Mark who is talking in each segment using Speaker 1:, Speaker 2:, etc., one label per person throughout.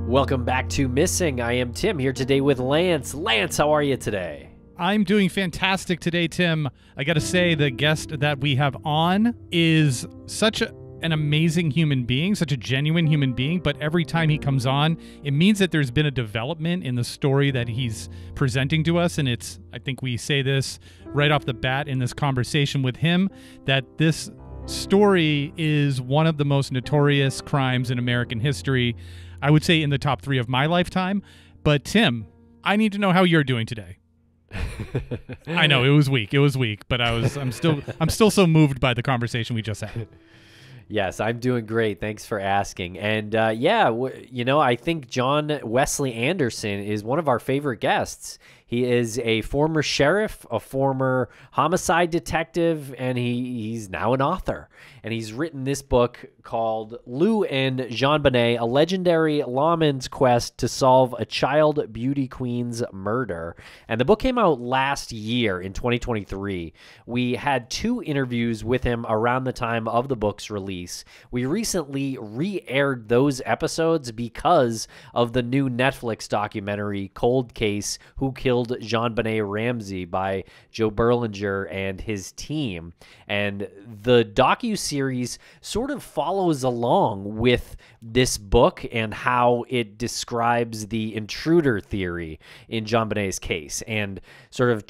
Speaker 1: Welcome back to Missing. I am Tim here today with Lance. Lance, how are you today?
Speaker 2: I'm doing fantastic today, Tim. I got to say, the guest that we have on is such an amazing human being, such a genuine human being, but every time he comes on, it means that there's been a development in the story that he's presenting to us, and I think we say this right off the bat in this conversation with him, that this story is one of the most notorious crimes in American history. I would say in the top 3 of my lifetime. But Tim, I need to know how you're doing today. I know it was weak, but I'm still so moved by the conversation we just had.
Speaker 1: Yes, I'm doing great. Thanks for asking. And I think Wesley Anderson is one of our favorite guests. He is a former sheriff, a former homicide detective, and he's now an author. And he's written this book called Lou and JonBenét, a legendary lawman's quest to solve a child beauty queen's murder. And the book came out last year in 2023. We had 2 interviews with him around the time of the book's release. We recently re-aired those episodes because of the new Netflix documentary, Cold Case, Who Killed JonBenét Ramsey, by Joe Berlinger and his team. And the docuseries sort of follows along with this book and how it describes the intruder theory in JonBenét's case, and sort of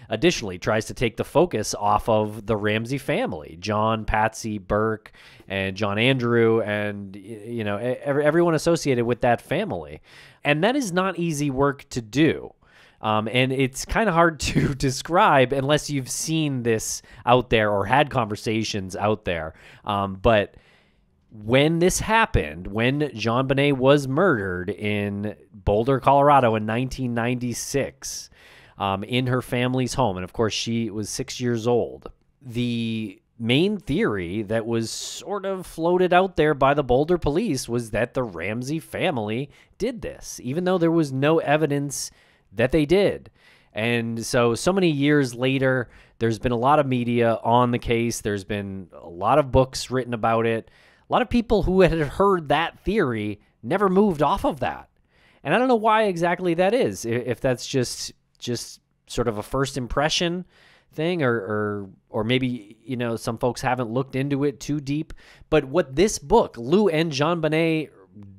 Speaker 1: additionally tries to take the focus off of the Ramsey family, John, Patsy, Burke, and John Andrew, and everyone associated with that family. And that is not easy work to do. And it's kind of hard to describe unless you've seen this out there or had conversations out there. But when this happened, when JonBenét was murdered in Boulder, Colorado in 1996, in her family's home, and of course she was 6 years old, the main theory that was sort of floated out there by the Boulder Police was that the Ramsey family did this, even though there was no evidence that they did. And so many years later, there's been a lot of media on the case. There's been a lot of books written about it. A lot of people who had heard that theory never moved off of that. And I don't know why exactly that is. If that's just sort of a first impression thing, or maybe, some folks haven't looked into it too deep. But what this book, Lou and JonBenét,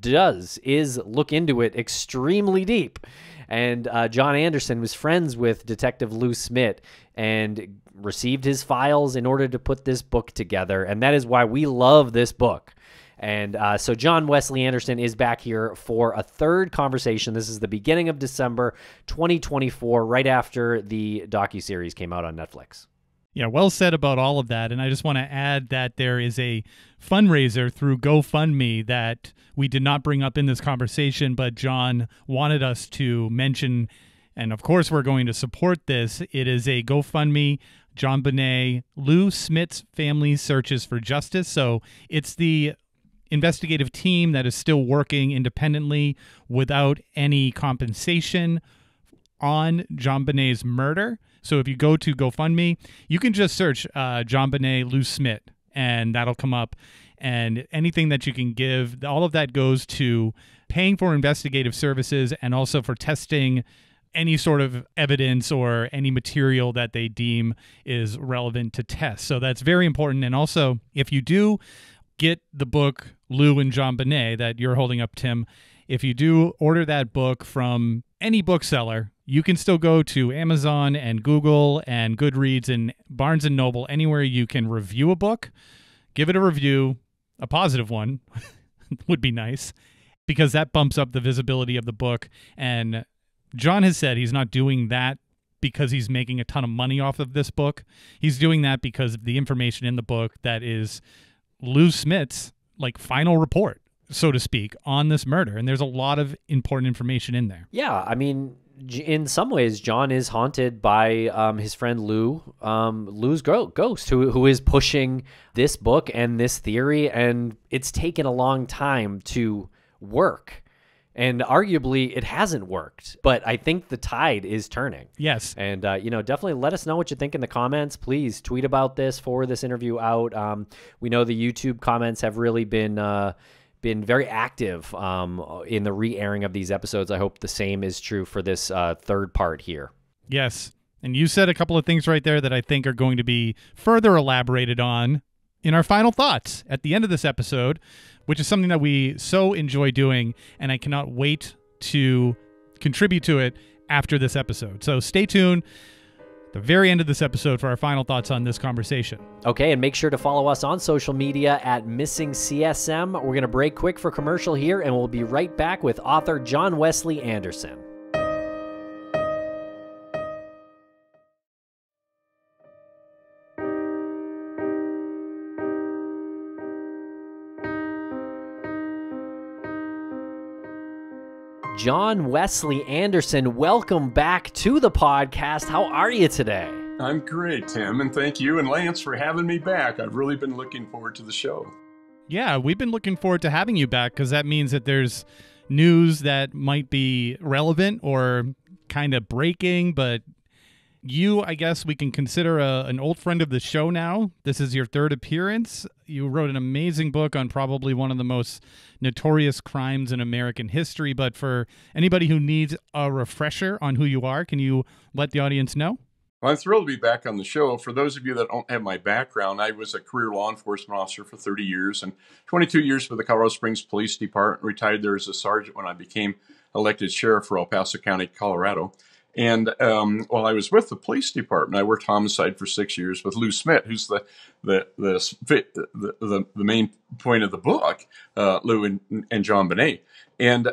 Speaker 1: does is look into it extremely deep. And John Anderson was friends with Detective Lou Smit and received his files in order to put this book together. And that is why we love this book. And so John Wesley Anderson is back here for a 3rd conversation. This is the beginning of December 2024, right after the docuseries came out on Netflix.
Speaker 2: Yeah, well said about all of that. And I just want to add that there is a fundraiser through GoFundMe that we did not bring up in this conversation, but John wanted us to mention. And of course, we're going to support this. It is a GoFundMe, JonBenét, Lou Smit's Family Searches for Justice. So it's the investigative team that is still working independently without any compensation on JonBenét's murder. So if you go to GoFundMe, you can just search JonBenét Lou Smit, and that'll come up. And anything that you can give, all of that goes to paying for investigative services and also for testing any sort of evidence or any material that they deem is relevant to test. So that's very important. And also, if you do get the book Lou and JonBenét that you're holding up, Tim, if you do order that book from any bookseller, you can still go to Amazon and Google and Goodreads and Barnes & Noble, anywhere you can review a book. Give it a review, a positive one would be nice, because that bumps up the visibility of the book. And John has said he's not doing that because he's making a ton of money off of this book. He's doing that because of the information in the book that is Lou Smit's final report, so to speak, on this murder. And there's a lot of important information in there.
Speaker 1: Yeah, I mean, in some ways, John is haunted by his friend Lou, Lou's ghost, who is pushing this book and this theory, and it's taken a long time to work. And arguably, it hasn't worked. But I think the tide is turning.
Speaker 2: Yes.
Speaker 1: And, definitely let us know what you think in the comments. Please tweet about this, forward this interview out. We know the YouTube comments have really been been very active in the re-airing of these episodes. I hope the same is true for this third part here.
Speaker 2: Yes. And you said a couple of things right there that I think are going to be further elaborated on in our final thoughts at the end of this episode, which is something that we so enjoy doing, and I cannot wait to contribute to it after this episode. So stay tuned at the very end of this episode for our final thoughts on this conversation.
Speaker 1: Okay, and make sure to follow us on social media at Missing CSM. We're going to break quick for commercial here, and we'll be right back with author John Wesley Anderson. John Wesley Anderson, welcome back to the podcast. How are you today?
Speaker 3: I'm great, Tim, and thank you and Lance for having me back. I've really been looking forward to the show.
Speaker 2: Yeah, we've been looking forward to having you back because that means that there's news that might be relevant or kind of breaking, but you, I guess we can consider an old friend of the show now. This is your third appearance. You wrote an amazing book on probably one of the most notorious crimes in American history. But for anybody who needs a refresher on who you are, can you let the audience know?
Speaker 3: Well, I'm thrilled to be back on the show. For those of you that don't have my background, I was a career law enforcement officer for 30 years and 22 years for the Colorado Springs Police Department. Retired there as a sergeant when I became elected sheriff for El Paso County, Colorado. And while I was with the police department, I worked homicide for 6 years with Lou Smit, who's the main point of the book, Lou and JonBenét. And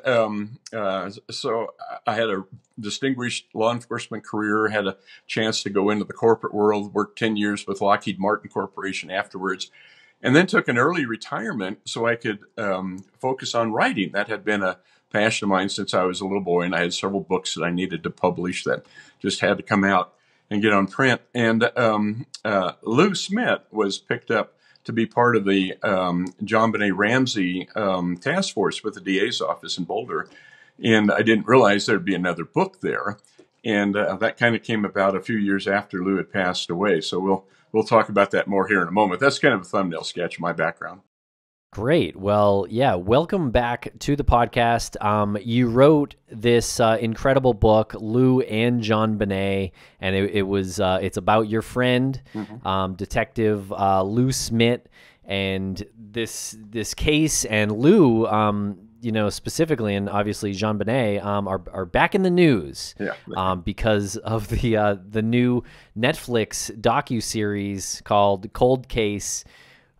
Speaker 3: so I had a distinguished law enforcement career, had a chance to go into the corporate world, worked 10 years with Lockheed Martin Corporation afterwards, and then took an early retirement so I could focus on writing. That had been a passion of mine since I was a little boy, and I had several books that I needed to publish that just had to come out and get on print. And Lou Smit was picked up to be part of the JonBenét Ramsey task force with the DA's office in Boulder, and I didn't realize there'd be another book there. And that kind of came about a few years after Lou had passed away. So we'll talk about that more here in a moment. That's kind of a thumbnail sketch of my background.
Speaker 1: Great. Well, yeah, welcome back to the podcast. You wrote this incredible book, Lou and JonBenét, and it's about your friend, Detective Lou Smit, and this case. And Lou, specifically, and obviously JonBenét, are back in the news, because of the new Netflix docuseries called Cold Case: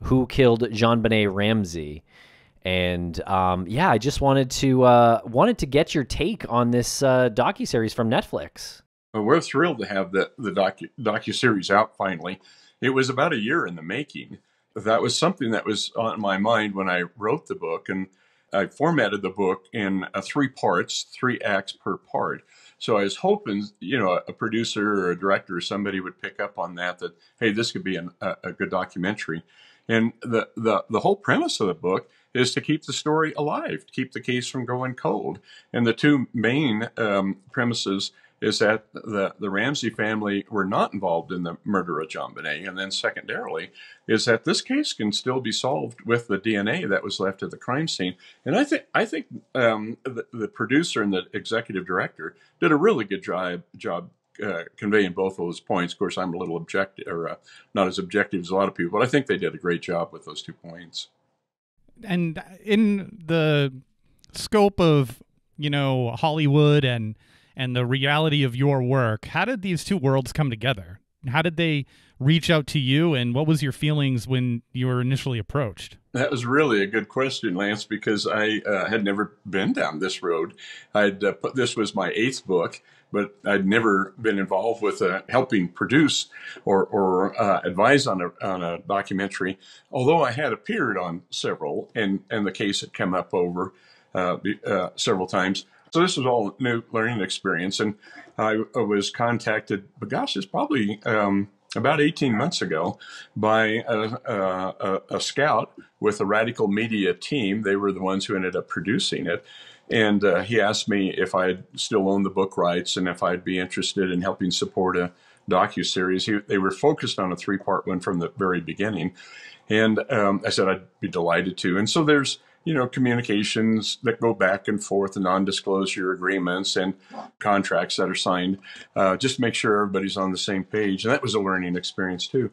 Speaker 1: Who Killed JonBenét Ramsey. And I just wanted to get your take on this docuseries from Netflix.
Speaker 3: Well, we're thrilled to have the docuseries out finally. It was about a year in the making. That was something that was on my mind when I wrote the book, and I formatted the book in 3 parts, 3 acts per part. So I was hoping, a producer or a director or somebody would pick up on that, hey, this could be a good documentary. And the whole premise of the book is to keep the story alive, to keep the case from going cold. And the 2 main premises is that the Ramsey family were not involved in the murder of JonBenét. And then secondarily is that this case can still be solved with the DNA that was left at the crime scene. And I think the producer and the executive director did a really good job conveying both of those points. Of course, I'm a little objective, or not as objective as a lot of people, but I think they did a great job with those 2 points.
Speaker 2: And in the scope of, Hollywood and the reality of your work, how did these 2 worlds come together? How did they reach out to you, and what was your feelings when you were initially approached?
Speaker 3: That was really a good question, Lance, because I had never been down this road. This was my 8th book, but I'd never been involved with helping produce or advise on a documentary, although I had appeared on several, and the case had come up over several times. So this was all a new learning experience, and I was contacted, but gosh, it's probably about 18 months ago by a scout with a Radical Media team. They were the ones who ended up producing it. And he asked me if I still owned the book rights and if I'd be interested in helping support a docuseries. They were focused on a 3-part one from the very beginning. And I said I'd be delighted to. And so there's communications that go back and forth, and non-disclosure agreements and contracts that are signed, just to make sure everybody's on the same page. And that was a learning experience too.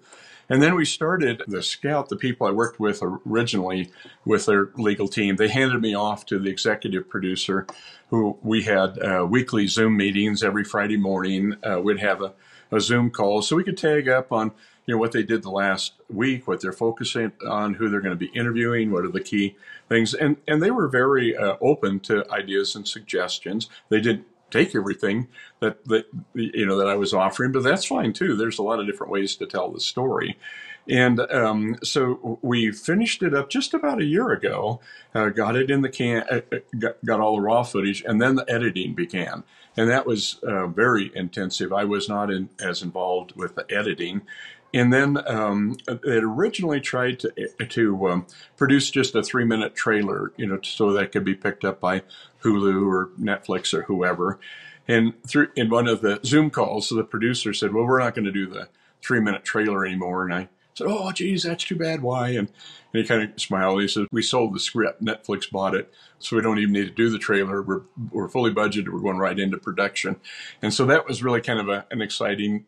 Speaker 3: And then we started the Scout, the people I worked with originally with their legal team. They handed me off to the executive producer, who we had weekly Zoom meetings every Friday morning. We'd have a Zoom call so we could tag up on what they did the last week, what they're focusing on, who they're going to be interviewing, what are the key things. And they were very open to ideas and suggestions. They didn't take everything that I was offering, but that's fine too. There's a lot of different ways to tell the story. And so we finished it up just about a year ago, got it in the can, got all the raw footage, and then the editing began. And that was very intensive. I was not as involved with the editing. And then they originally tried to produce just a 3-minute trailer, so that could be picked up by Hulu or Netflix or whoever. And in one of the Zoom calls, so the producer said, "Well, we're not going to do the 3-minute trailer anymore." And I said, "Oh, geez, that's too bad. Why?" And he kind of smiled. He said, "We sold the script. Netflix bought it, so we don't even need to do the trailer. We're fully budgeted. We're going right into production." And so that was really kind of an exciting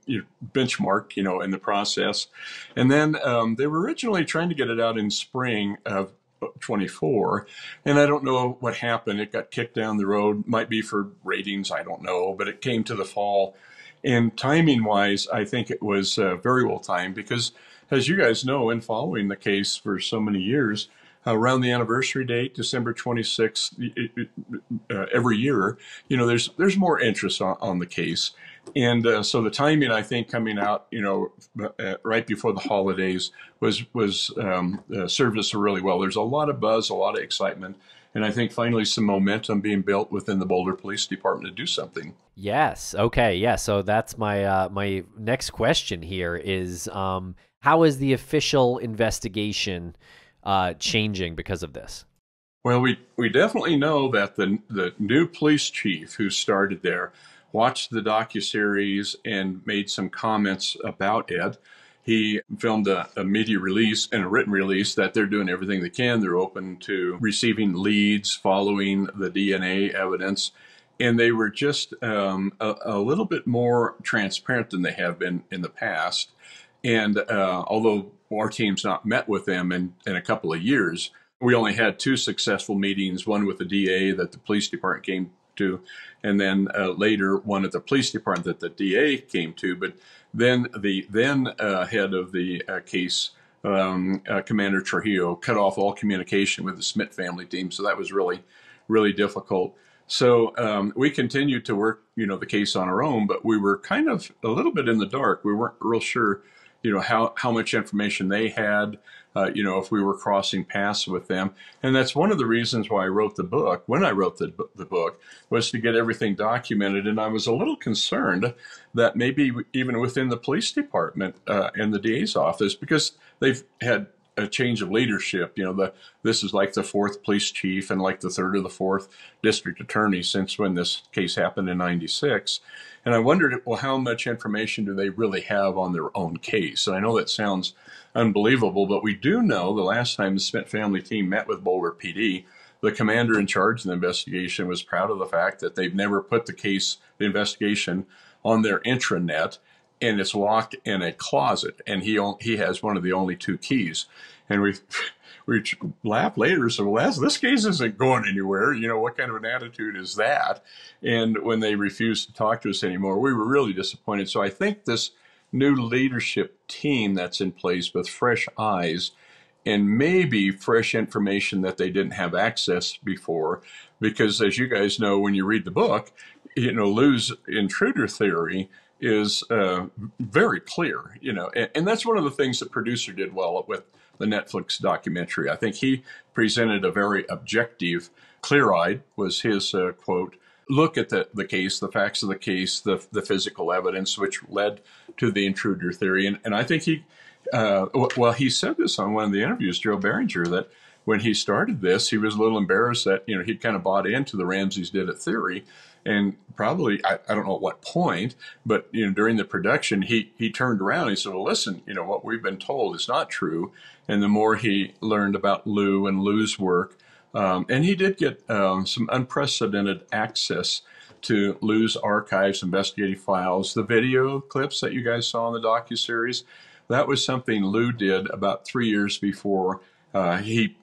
Speaker 3: benchmark, in the process. And then they were originally trying to get it out in spring of 24, and I don't know what happened. It got kicked down the road. Might be for ratings, I don't know, but it came to the fall. And timing-wise, I think it was very well timed because, as you guys know, in following the case for so many years, around the anniversary date, December 26th, every year, there's more interest on the case. And so the timing, I think, coming out, right before the holidays was served us really well. There's a lot of buzz, a lot of excitement, and I think finally some momentum being built within the Boulder Police Department to do something.
Speaker 1: Yes. Okay. Yeah. So that's my my next question here is how is the official investigation changing because of this?
Speaker 3: Well, we definitely know that the new police chief who started there watched the docuseries and made some comments about it. He filmed a media release and a written release that they're doing everything they can. They're open to receiving leads, following the DNA evidence. And they were just a little bit more transparent than they have been in the past. And although our team's not met with them in a couple of years, we only had 2 successful meetings, one with the DA that the police department came to, and then later one at the police department that the DA came to. But then the head of the case, Commander Trujillo, cut off all communication with the Smit family team. So that was really, really difficult. So we continued to work, the case on our own, but we were kind of a little bit in the dark. We weren't real sure, how much information they had, if we were crossing paths with them. And that's one of the reasons why I wrote the book. When I wrote the book was to get everything documented. And I was a little concerned that maybe even within the police department and the DA's office, because they've had a change of leadership. This is like the 4th police chief and like the 3rd or the 4th district attorney since when this case happened in 96. And I wondered, well, how much information do they really have on their own case? And I know that sounds unbelievable, but we do know the last time the Smit family team met with Boulder PD, the commander in charge of the investigation was proud of the fact that they've never put the investigation on their intranet, and it's locked in a closet, and he has one of the only 2 keys. And we laughed later, so well, this case isn't going anywhere. What kind of an attitude is that? And when they refused to talk to us anymore, we were really disappointed. So I think this new leadership team that's in place with fresh eyes and maybe fresh information that they didn't have access before, because as you guys know, when you read the book, Lou's intruder theory is very clear, and that's one of the things the producer did well with the Netflix documentary. I think he presented a very objective, clear-eyed was his quote, look at the case, the facts of the case, the physical evidence, which led to the intruder theory. And I think he said this on one of the interviews, Joe Behringer, that when he started this, he was a little embarrassed that, he'd kind of bought into the Ramseys did it theory. And probably, I don't know at what point, but, during the production, he turned around and he said, well, listen, what we've been told is not true. And the more he learned about Lou and Lou's work, And he did get some unprecedented access to Lou's archives, investigative files, the video clips that you guys saw in the docuseries. That was something Lou did about 3 years before he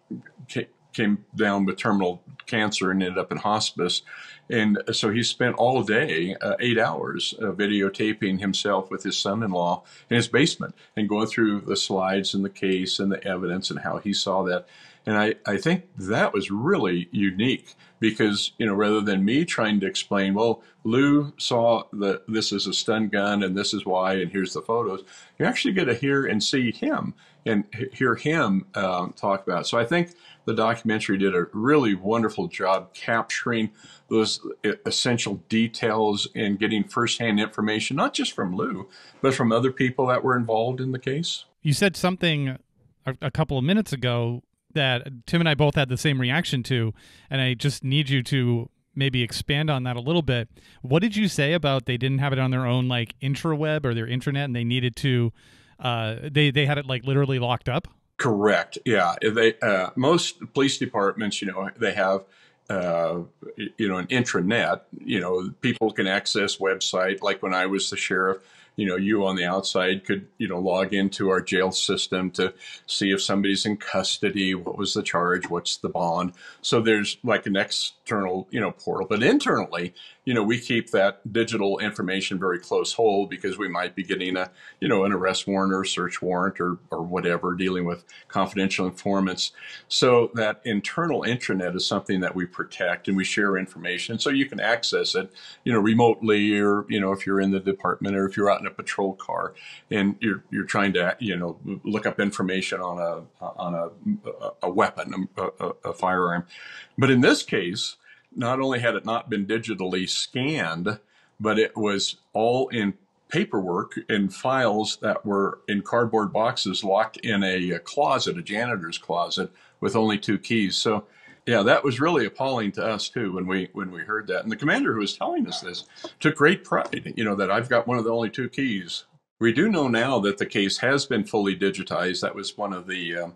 Speaker 3: came down with terminal cancer and ended up in hospice. And so he spent all day, 8 hours, videotaping himself with his son-in-law in his basement and going through the slides and the case and the evidence and how he saw that. And I think that was really unique because, rather than me trying to explain, well, Lou saw this is a stun gun and this is why, and here's the photos, you actually get to hear and see him and hear him talk about it. So I think the documentary did a really wonderful job capturing those essential details and getting firsthand information, not just from Lou, but from other people that were involved in the case.
Speaker 2: You said something a couple of minutes ago that Tim and I both had the same reaction to, and I just need you to maybe expand on that a little bit. What did you say about they didn't have it on their own intraweb or their intranet, and they needed to they had it literally locked up?
Speaker 3: Correct. Yeah. They most police departments, they have an intranet. People can access website. Like when I was the sheriff, you on the outside could, log into our jail system to see if somebody's in custody, what was the charge, what's the bond. So there's an external, portal. But internally, we keep that digital information very close hold because we might be getting an arrest warrant or a search warrant or whatever, dealing with confidential informants. So that internal intranet is something that we protect and we share information. So you can access it, remotely, or, if you're in the department or if you're out in a patrol car and you're trying to, look up information on a weapon, a firearm. But in this case, not only had it not been digitally scanned, but it was all in paperwork in files that were in cardboard boxes locked in a closet, a janitor's closet, with only 2 keys. So, yeah, that was really appalling to us too when we heard that. And the commander who was telling us this took great pride, that I've got one of the only 2 keys. We do know now that the case has been fully digitized. That was one of the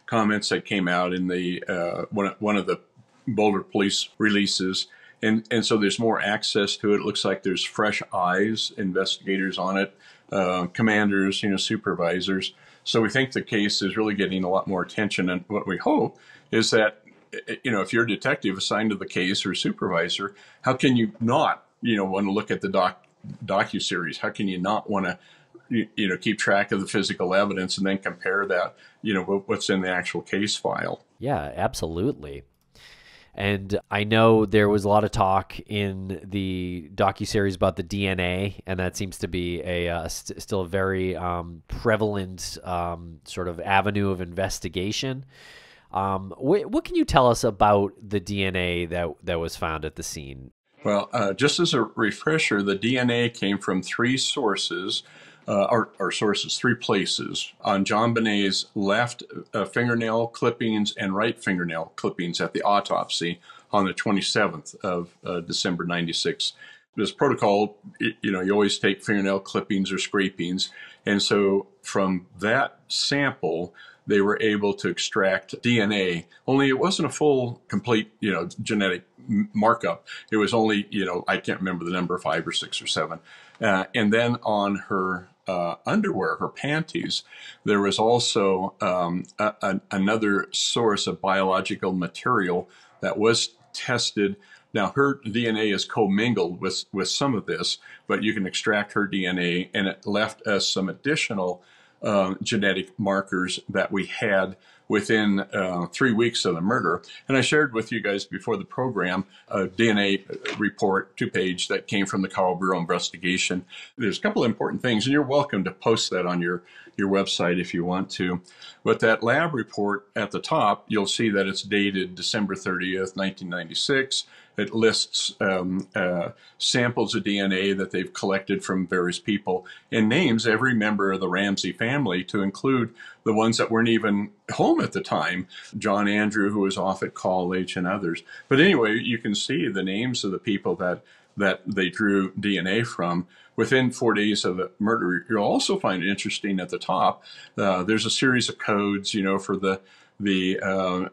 Speaker 3: comments that came out in the one of the Boulder Police releases. And so there's more access to it. It looks like there's fresh eyes, investigators on it, commanders, supervisors. So we think the case is really getting a lot more attention. And what we hope is that, if you're a detective assigned to the case or supervisor, how can you not, want to look at the docuseries? How can you not want to, keep track of the physical evidence and then compare that, what's in the actual case file?
Speaker 1: Yeah, absolutely. And I know there was a lot of talk in the docuseries about the DNA, and that seems to be still a very prevalent sort of avenue of investigation. What can you tell us about the DNA that was found at the scene?
Speaker 3: Well, just as a refresher, the DNA came from 3 sources, sources, 3 places. On JonBenét's left fingernail clippings and right fingernail clippings at the autopsy on the 27th of December 96. This protocol, you always take fingernail clippings or scrapings. And so from that sample, they were able to extract DNA, only it wasn't a full, complete, genetic markup. It was only, I can't remember the number, 5 or 6 or 7. And then on her underwear, her panties, there was also another source of biological material that was tested. Now, her DNA is commingled with some of this, but you can extract her DNA, and it left us some additional genetic markers that we had within 3 weeks of the murder. And I shared with you guys before the program a DNA report, 2-page, that came from the Colorado Bureau of Investigation. There's a couple of important things, and you're welcome to post that on your website if you want to. But that lab report at the top, you'll see that it's dated December 30th, 1996. It lists samples of DNA that they've collected from various people and names every member of the Ramsey family, to include the ones that weren't even home at the time, John Andrew, who was off at college, and others. But anyway, you can see the names of the people that they drew DNA from within 4 days of the murder. You'll also find it interesting at the top, there's a series of codes, for the the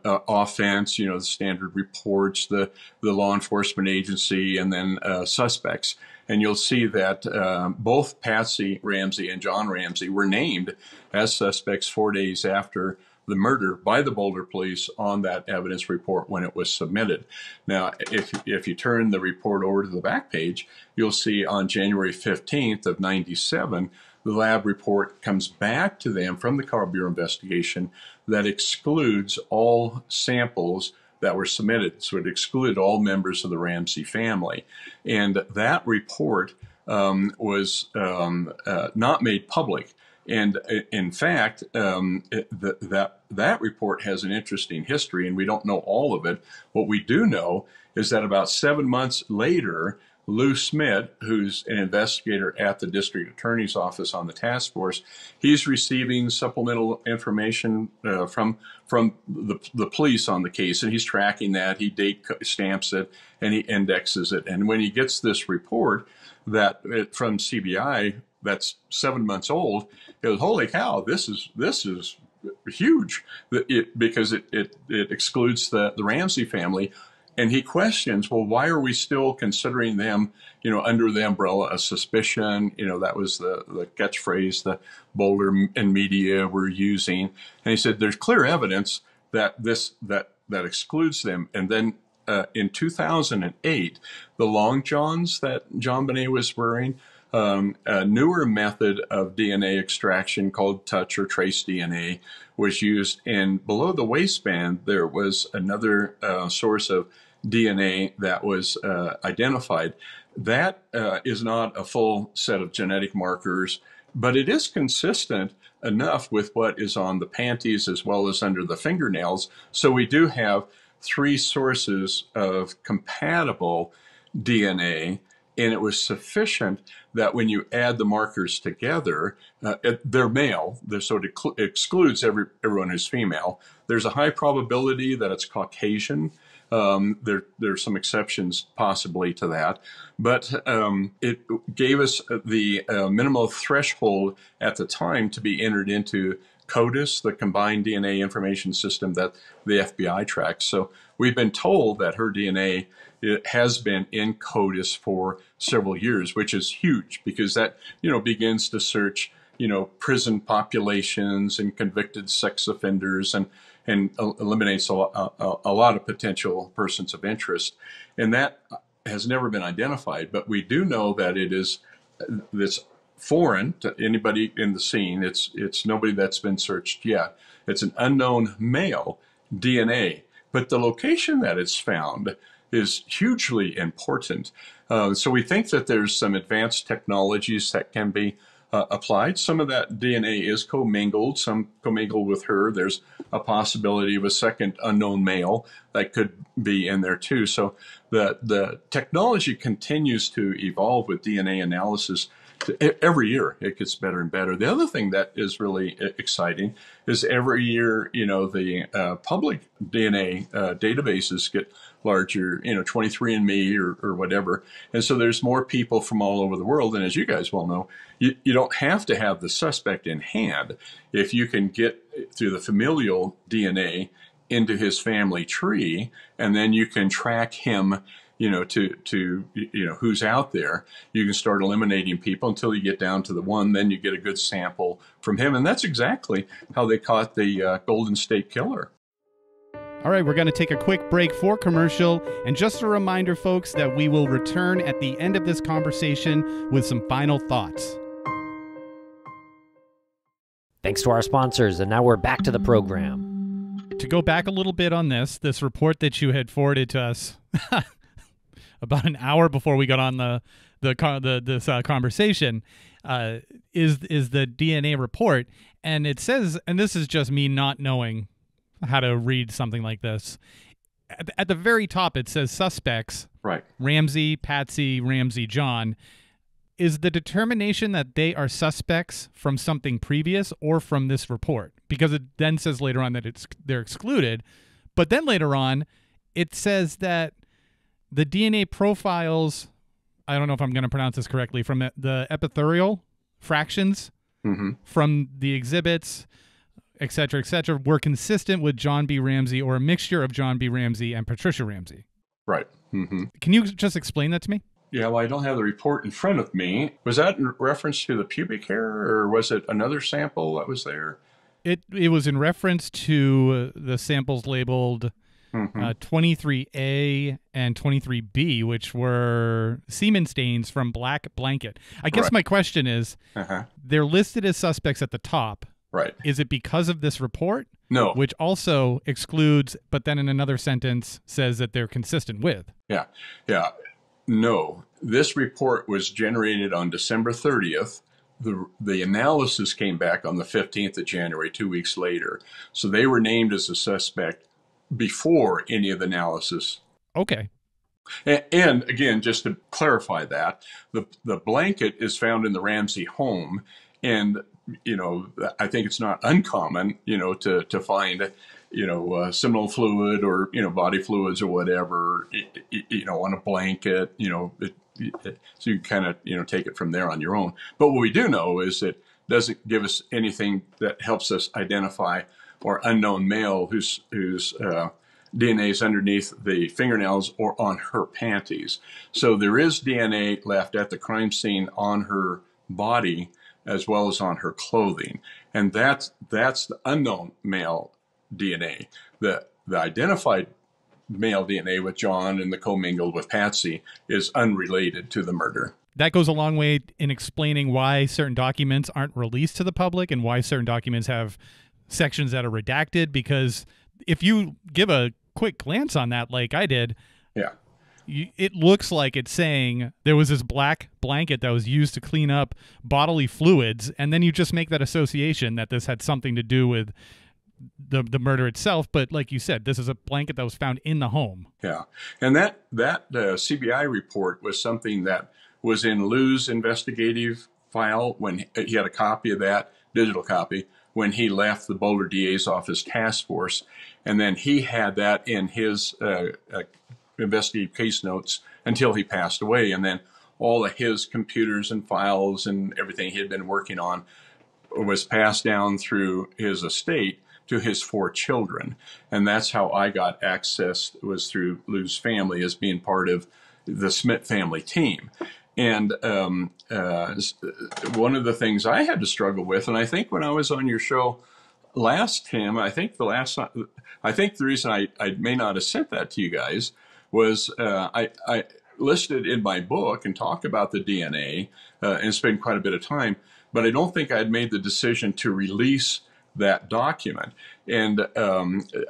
Speaker 3: offense, the standard reports, the law enforcement agency, and then suspects. And you'll see that both Patsy Ramsey and John Ramsey were named as suspects 4 days after the murder by the Boulder Police on that evidence report when it was submitted. Now, if you turn the report over to the back page, you'll see on January 15th of 97, the lab report comes back to them from the Carl Bureau investigation that excludes all samples that were submitted. So it excluded all members of the Ramsey family. And that report was not made public. And in fact, that report has an interesting history, and we don't know all of it. What we do know is that about 7 months later, Lou Smit, who's an investigator at the district attorney's office on the task force, he's receiving supplemental information from the police on the case, and he's tracking that. He date stamps it, and he indexes it. And when he gets this report from CBI that's 7 months old, he goes, "Holy cow! This is huge!" Because it excludes the Ramsey family. And he questions, well, why are we still considering them, under the umbrella of suspicion? That was the catchphrase the Boulder and media were using. And he said, there's clear evidence that that excludes them. And then in 2008, the long johns that JonBenét was wearing, a newer method of DNA extraction called touch or trace DNA was used. And below the waistband, there was another source of DNA that was identified. That is not a full set of genetic markers, but it is consistent enough with what is on the panties as well as under the fingernails. So we do have 3 sources of compatible DNA, and it was sufficient that when you add the markers together, they're male, so it excludes everyone who's female. There's a high probability that it's Caucasian. There's some exceptions possibly to that, but it gave us the minimal threshold at the time to be entered into CODIS, the combined DNA information system that the FBI tracks. So we've been told that her DNA has been in CODIS for several years, which is huge because that, begins to search, prison populations and convicted sex offenders and eliminates a lot of potential persons of interest. And that has never been identified, but we do know that it's foreign to anybody in the scene. It's nobody that's been searched yet. It's an unknown male DNA, but the location that it's found is hugely important. So we think that there's some advanced technologies that can be applied. Some of that DNA is commingled, some commingled with her. There's a possibility of a second unknown male that could be in there too. So the technology continues to evolve with DNA analysis. Every year it gets better and better. The other thing that is really exciting is every year, the public DNA databases get larger, 23andMe or whatever. And so there's more people from all over the world. And as you guys well know, you don't have to have the suspect in hand. If you can get through the familial DNA into his family tree, and then you can track him, to who's out there, you can start eliminating people until you get down to the one, then you get a good sample from him. And that's exactly how they caught the Golden State Killer.
Speaker 2: All right, we're going to take a quick break for commercial. And just a reminder, folks, that we will return at the end of this conversation with some final thoughts.
Speaker 1: Thanks to our sponsors, and now we're back to the program.
Speaker 2: To go back a little bit on this report that you had forwarded to us about an hour before we got on this conversation is the DNA report, and it says, and this is just me not knowing how to read something like this. At the very top, it says suspects,
Speaker 3: right?
Speaker 2: Ramsey, Patsy, Ramsey, John. Is the determination that they are suspects from something previous or from this report? Because it then says later on that they're excluded, but then later on, it says that the DNA profiles, I don't know if I'm going to pronounce this correctly, from the epithelial fractions from the exhibits et cetera, were consistent with John B. Ramsey or a mixture of John B. Ramsey and Patricia Ramsey.
Speaker 3: Right. Mm-hmm.
Speaker 2: Can you just explain that to me?
Speaker 3: Yeah, well, I don't have the report in front of me. Was that in reference to the pubic hair, or was it another sample that was there?
Speaker 2: It was in reference to the samples labeled 23A and 23B, which were semen stains from black blanket. I guess my question is, they're listed as suspects at the top.
Speaker 3: Right.
Speaker 2: Is it because of this report?
Speaker 3: No.
Speaker 2: Which also excludes, but then in another sentence says that they're consistent with.
Speaker 3: Yeah. Yeah. No. This report was generated on December 30th. The analysis came back on the 15th of January, 2 weeks later. So they were named as a suspect before any of the analysis.
Speaker 2: Okay.
Speaker 3: And again, just to clarify that, the blanket is found in the Ramsey home. And, you know, I think it's not uncommon, you know, to find, you know, seminal fluid or, you know, body fluids or whatever, you know, on a blanket, you know, so you kind of, you know, take it from there on your own. But what we do know is it doesn't give us anything that helps us identify or unknown male whose DNA is underneath the fingernails or on her panties. So there is DNA left at the crime scene on her body as well as on her clothing. And that's the unknown male DNA. The identified male DNA with John and the commingled with Patsy is unrelated to the murder.
Speaker 2: That goes a long way in explaining why certain documents aren't released to the public and why certain documents have sections that are redacted, because if you give a quick glance on that like I did, it looks like it's saying there was this black blanket that was used to clean up bodily fluids, and then you just make that association that this had something to do with the murder itself. But like you said, this is a blanket that was found in the home. Yeah.
Speaker 3: And that CBI report was something that was in Lou's investigative file when he had a copy of that, digital copy, when he left the Boulder DA's office task force. And then he had that in his investigative case notes until he passed away. And then all of his computers and files and everything he had been working on was passed down through his estate to his 4 children. And that's how I got access, was through Lou's family as being part of the Smit family team. And one of the things I had to struggle with, and I think when I was on your show last, Tim, I think the reason I may not have sent that to you guys was I listed in my book and talk about the DNA and spend quite a bit of time, but I don't think I had made the decision to release that document and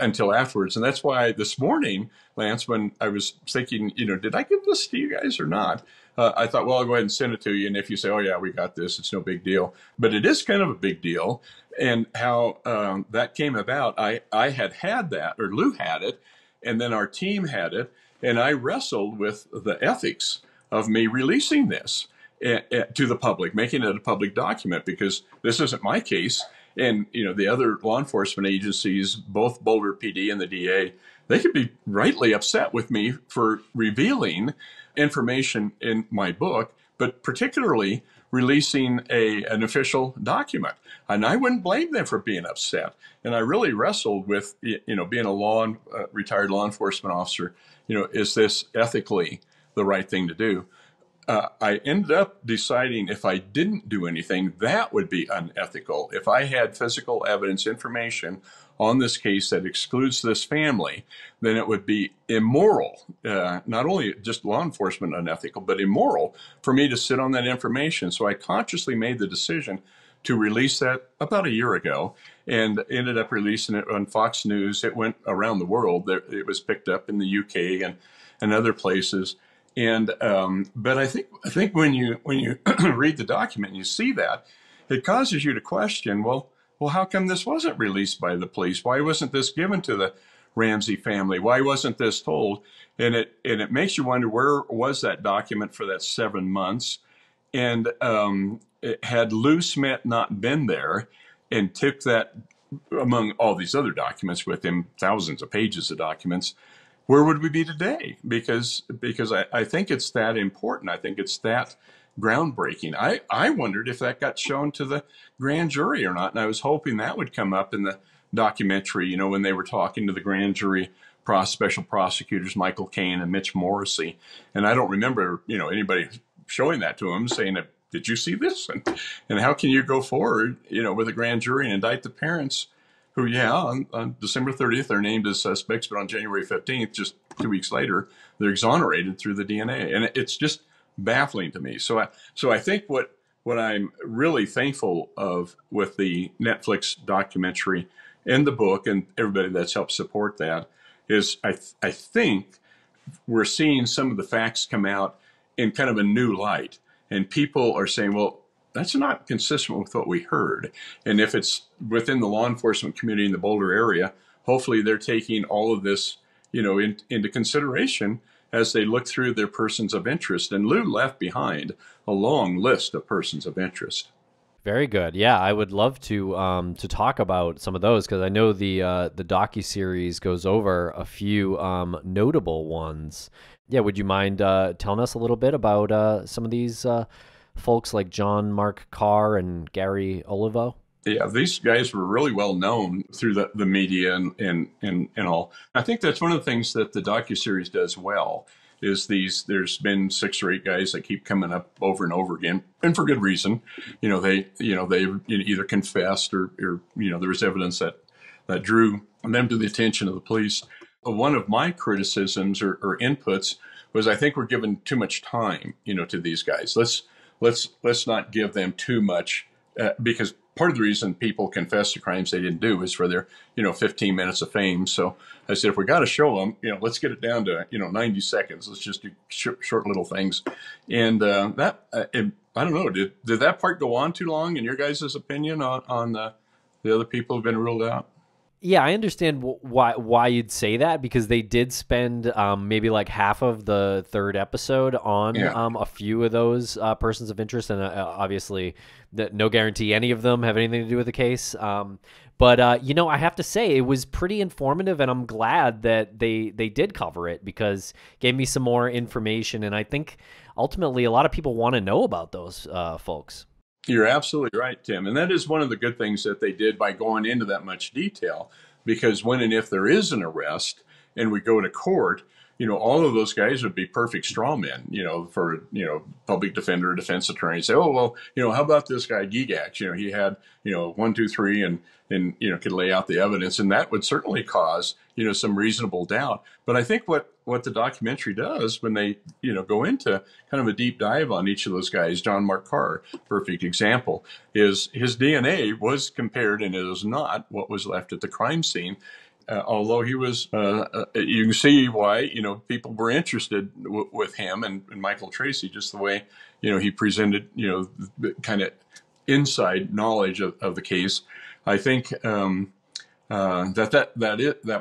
Speaker 3: until afterwards. And that's why this morning, Lance, when I was thinking, you know, did I give this to you guys or not? I thought, well, I'll go ahead and send it to you. And if you say, oh, yeah, we got this, it's no big deal. But it is kind of a big deal. And how that came about, I had that, or Lou had it, and then our team had it. And I wrestled with the ethics of me releasing this to the public, making it a public document, because this isn't my case. And, you know, the other law enforcement agencies, both Boulder PD and the DA, they could be rightly upset with me for revealing information in my book, but particularly releasing an official document. And I wouldn't blame them for being upset. And I really wrestled with, you know, being a retired law enforcement officer, you know, is this ethically the right thing to do? I ended up deciding if I didn't do anything, that would be unethical. If I had physical evidence, information on this case that excludes this family, then it would be immoral, not only just law enforcement unethical, but immoral for me to sit on that information. So I consciously made the decision to release that about a year ago and ended up releasing it on Fox News. It went around the world. It was picked up in the UK and other places. And but I think when you read the document and you see that, it causes you to question, well, how come this wasn't released by the police? Why wasn't this given to the Ramsey family? Why wasn't this told? And it makes you wonder, where was that document for that 7 months? And had Lou Smit not been there and took that among all these other documents with him, thousands of pages of documents, where would we be today? Because I think it's that important. I think it's that groundbreaking. I wondered if that got shown to the grand jury or not, and I was hoping that would come up in the documentary, you know, when they were talking to the grand jury special prosecutors Michael Caine and Mitch Morrissey. And I don't remember, you know, anybody showing that to them, saying, did you see this? And how can you go forward, you know, with a grand jury and indict the parents who, on December 30th, they're named as suspects, but on January 15th, just 2 weeks later, they're exonerated through the DNA. And it's just baffling to me. So I think what I'm really thankful of with the Netflix documentary and the book and everybody that's helped support that is I think we're seeing some of the facts come out in kind of a new light. And people are saying, well, that's not consistent with what we heard. And if it's within the law enforcement community in the Boulder area, hopefully they're taking all of this, you know, into consideration as they look through their persons of interest. And Lou left behind a long list of persons of interest.
Speaker 1: Very good. Yeah, I would love to talk about some of those, because I know the docuseries goes over a few notable ones. Yeah, would you mind telling us a little bit about some of these folks like John Mark Carr and Gary Olivo?
Speaker 3: Yeah, these guys were really well known through the media and all. I think that's one of the things that the docuseries does well is there's been 6 or 8 guys that keep coming up over and over again, and for good reason. You know, they either confessed or you know, there was evidence that drew them to the attention of the police. One of my criticisms or inputs was I think we're giving too much time, you know, to these guys. Let's not give them too much because part of the reason people confess to crimes they didn't do is for their, you know, 15 minutes of fame. So I said, if we got to show them, you know, let's get it down to, you know, 90 seconds. Let's just do short little things. And I don't know, did that part go on too long in your guys' opinion on the other people who've been ruled out?
Speaker 1: Yeah, I understand why you'd say that, because they did spend maybe like half of the 3rd episode on a few of those persons of interest, and obviously no guarantee any of them have anything to do with the case. But you know, I have to say it was pretty informative, and I'm glad that they did cover it, because it gave me some more information, and I think ultimately a lot of people want to know about those folks.
Speaker 3: You're absolutely right, Tim. And that is one of the good things that they did by going into that much detail, because when and if there is an arrest and we go to court, you know, all of those guys would be perfect straw men, you know, for, you know, public defender, defense attorney, say, oh, well, you know, how about this guy Gigax? You know, he had, you know, 1, 2, 3, and, you know, could lay out the evidence. And that would certainly cause, you know, some reasonable doubt. But I think what the documentary does when they, you know, go into kind of a deep dive on each of those guys, John Mark Carr, perfect example, is his DNA was compared, and it is not what was left at the crime scene. Although he was, you can see why, you know, people were interested with him and Michael Tracy, just the way, you know, he presented, you know, the kind of inside knowledge of the case. I think that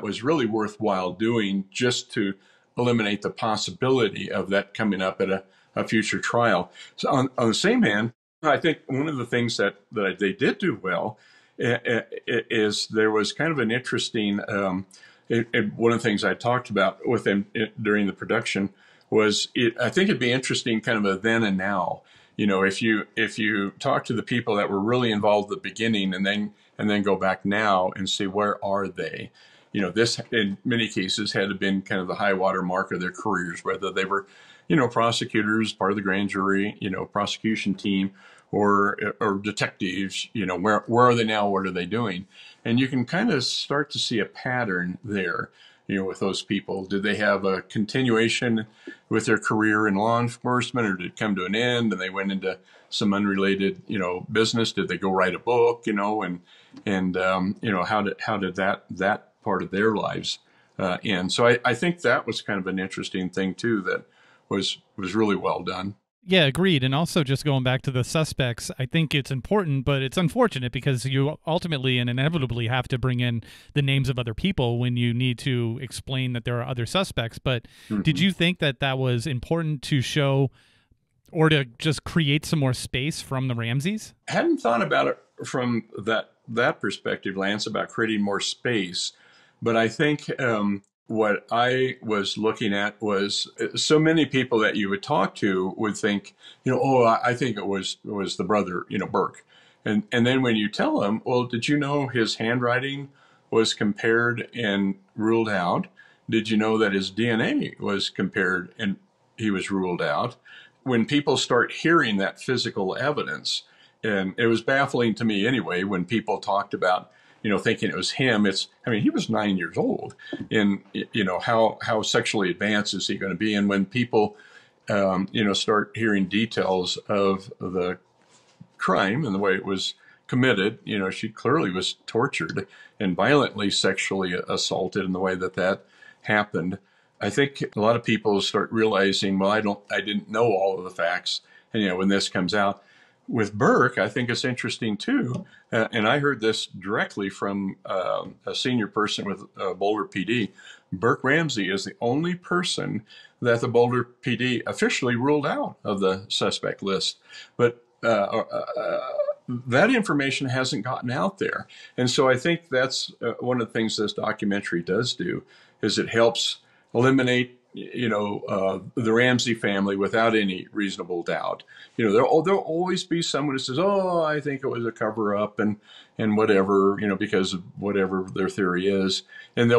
Speaker 3: was really worthwhile doing, just to eliminate the possibility of that coming up at a future trial. So on the same hand, I think one of the things that they did do well is there was kind of an interesting, one of the things I talked about with them during the production was I think it'd be interesting kind of a then and now. You know, if you talk to the people that were really involved at the beginning and then go back now and see where are they. You know, this in many cases had been kind of the high water mark of their careers, whether they were, you know, prosecutors, part of the grand jury, you know, prosecution team, or detectives. You know, where are they now? What are they doing? And you can kind of start to see a pattern there, you know, with those people. Did they have a continuation with their career in law enforcement, or did it come to an end and they went into some unrelated, you know, business? Did they go write a book, you know, and you know, how did that part of their lives end? So I think that was kind of an interesting thing too, that was really well done.
Speaker 2: Yeah, agreed. And also, just going back to the suspects, I think it's important, but it's unfortunate because you ultimately and inevitably have to bring in the names of other people when you need to explain that there are other suspects. But did you think that was important to show, or to just create some more space from the Ramseys?
Speaker 3: I hadn't thought about it from that perspective, Lance, about creating more space. But I think what I was looking at was so many people that you would talk to would think, oh, I think it was the brother, Burke. And then when you tell them, well, did you know his handwriting was compared and ruled out? Did you know that his DNA was compared and he was ruled out? When people start hearing that physical evidence, and it was baffling to me anyway, when people talked about, thinking it was him. He was 9 years old, and how sexually advanced is he going to be? And when people, start hearing details of the crime and the way it was committed, she clearly was tortured and violently sexually assaulted in the way that happened. I think a lot of people start realizing, well, I didn't know all of the facts, and when this comes out. With Burke, I think it's interesting too, and I heard this directly from a senior person with Boulder PD. Burke Ramsey is the only person that the Boulder PD officially ruled out of the suspect list, but that information hasn't gotten out there, and so I think that's one of the things this documentary does do, is it helps eliminate the Ramsey family without any reasonable doubt. There'll always be someone who says, oh, I think it was a cover up and whatever, because of whatever their theory is. And a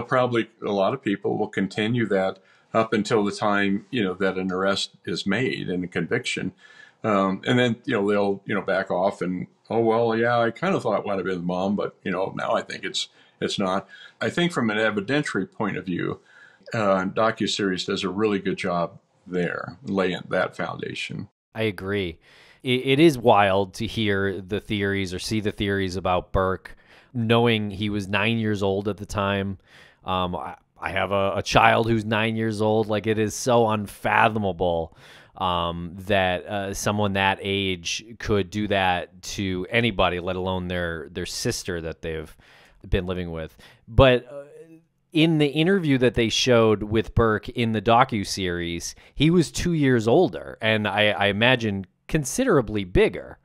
Speaker 3: lot of people will continue that up until the time, that an arrest is made and a conviction. And then, they'll, back off and, oh, well, yeah, I kind of thought it might have been the mom, but, now I think it's not. I think from an evidentiary point of view, docuseries does a really good job there, laying that foundation.
Speaker 1: I agree. It is wild to hear the theories or see the theories about Burke, knowing he was 9 years old at the time. I have a child who's 9 years old. Like, it is so unfathomable that someone that age could do that to anybody, let alone their sister that they've been living with. But in the interview that they showed with Burke in the docuseries, he was 2 years older, and I imagine considerably bigger.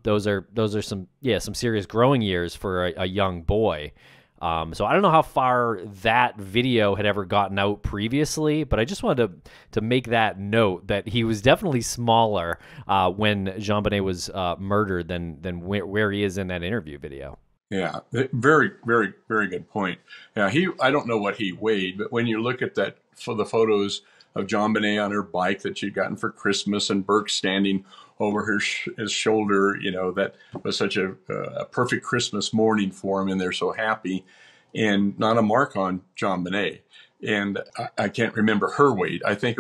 Speaker 1: Those are some serious growing years for a young boy. So I don't know how far that video had ever gotten out previously, but I just wanted to make that note that he was definitely smaller when JonBenét was murdered than where he is in that interview video.
Speaker 3: Yeah, very, very, very good point. Yeah, I don't know what he weighed, but when you look at that for the photos of JonBenét on her bike that she'd gotten for Christmas and Burke standing over his shoulder, that was such a perfect Christmas morning for him, and they're so happy, and not a mark on JonBenét. And I can't remember her weight. I think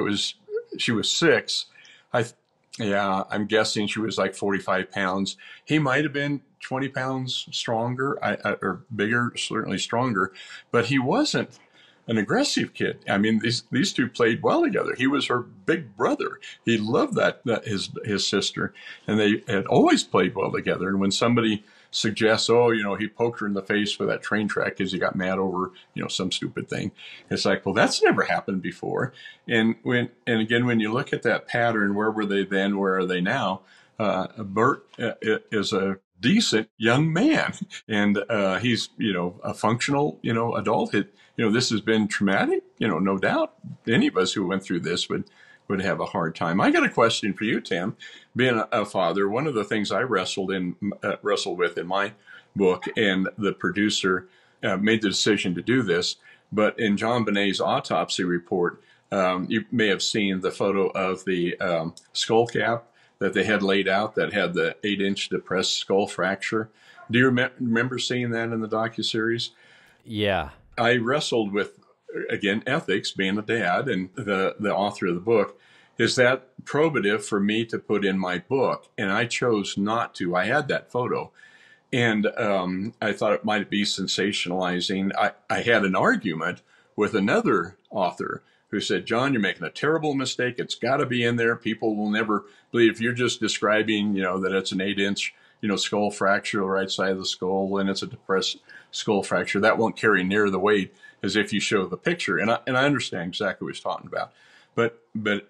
Speaker 3: she was 6. I'm guessing she was like 45 pounds. He might have been 20 pounds stronger or bigger, certainly stronger, but he wasn't an aggressive kid. I mean, these two played well together. He was her big brother. He loved that his sister, and they had always played well together. And when somebody suggests, he poked her in the face with that train track because he got mad over, some stupid thing. It's like, well, that's never happened before. And again, when you look at that pattern, where were they then? Where are they now? Bert is a decent young man, and he's, a functional, adult. This has been traumatic, no doubt. Any of us who went through this would have a hard time. I got a question for you, Tim. Being a father, one of the things I wrestled with in my book, and the producer made the decision to do this, but in JonBenét's autopsy report, you may have seen the photo of the skull cap that they had laid out that had the 8-inch depressed skull fracture. Do you remember seeing that in the docuseries?
Speaker 1: Yeah.
Speaker 3: I wrestled with, again, ethics, being a dad and the author of the book. Is that probative for me to put in my book? And I chose not to. I had that photo, and I thought it might be sensationalizing. I had an argument with another author who said, John, you're making a terrible mistake. It's got to be in there. People will never believe if you're just describing, that it's an 8-inch, skull fracture, the right side of the skull, and it's a depressed skull fracture. That won't carry near the weight as if you show the picture. And I understand exactly what he's talking about. But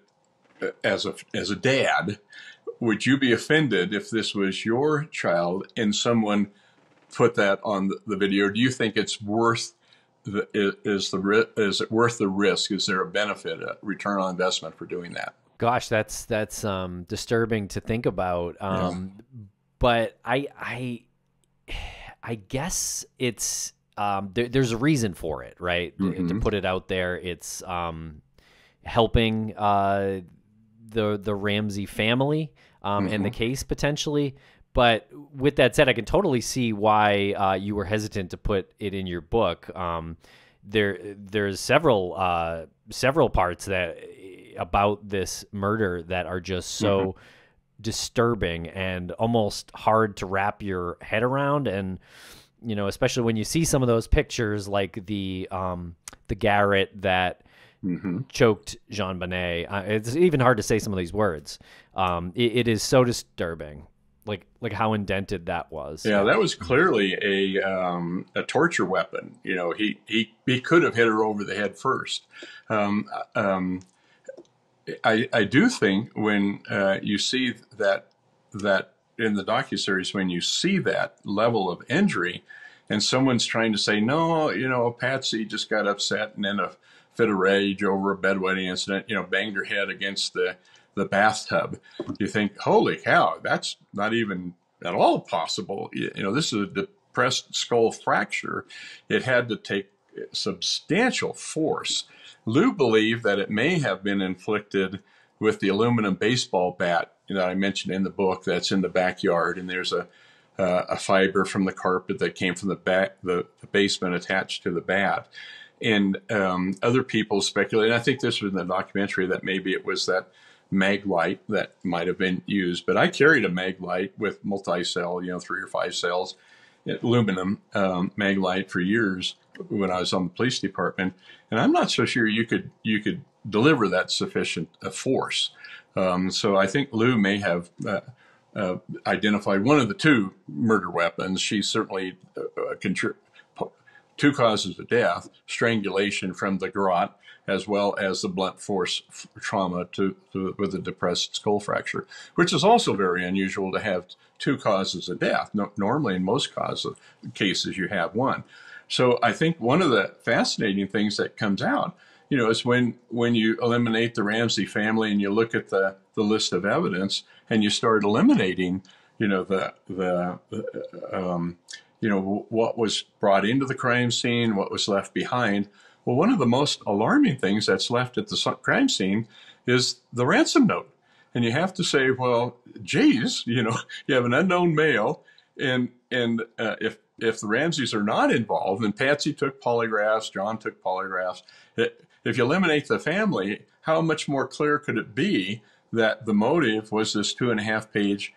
Speaker 3: as a dad, would you be offended if this was your child and someone put that on the video? Or do you think it's worth is it worth the risk? Is there a benefit, a return on investment for doing that?
Speaker 1: Gosh, that's disturbing to think about. But I guess it's there's a reason for it, right? To put it out there, it's helping the Ramsey family and the case potentially. But with that said, I can totally see why you were hesitant to put it in your book. There's several parts that about this murder that are just so disturbing and almost hard to wrap your head around. And especially when you see some of those pictures, like the Garrett that choked JonBenét. It's even hard to say some of these words. It is so disturbing. Like how indented that was.
Speaker 3: Yeah, that was clearly a torture weapon. He could have hit her over the head first. I do think when you see that in the docuseries, when you see that level of injury, and someone's trying to say, no, Patsy just got upset and in a fit of rage over a bedwetting incident, banged her head against the bathtub. You think, holy cow, that's not even at all possible. This is a depressed skull fracture. It had to take substantial force. Lou believed that it may have been inflicted with the aluminum baseball bat that I mentioned in the book that's in the backyard, and there's a fiber from the carpet that came from the basement attached to the bat. And other people speculate, and I think this was in the documentary, that maybe it was that mag light that might have been used. But I carried a mag light with multi-cell, 3 or 5 cells, aluminum mag light for years when I was on the police department, and I'm not so sure you could deliver that sufficient force. So I think Lou may have identified one of the 2 murder weapons. She certainly 2 causes of death: strangulation from the garrote, as well as the blunt force trauma with a depressed skull fracture, which is also very unusual to have 2 causes of death. Normally, in most cases, you have 1. So I think one of the fascinating things that comes out, is when you eliminate the Ramsey family and you look at the list of evidence and you start eliminating, what was brought into the crime scene, what was left behind. Well, one of the most alarming things that's left at the crime scene is the ransom note. And you have to say, well, geez, you have an unknown male, and if the Ramseys are not involved, and Patsy took polygraphs, John took polygraphs, if you eliminate the family, how much more clear could it be that the motive was this 2.5-page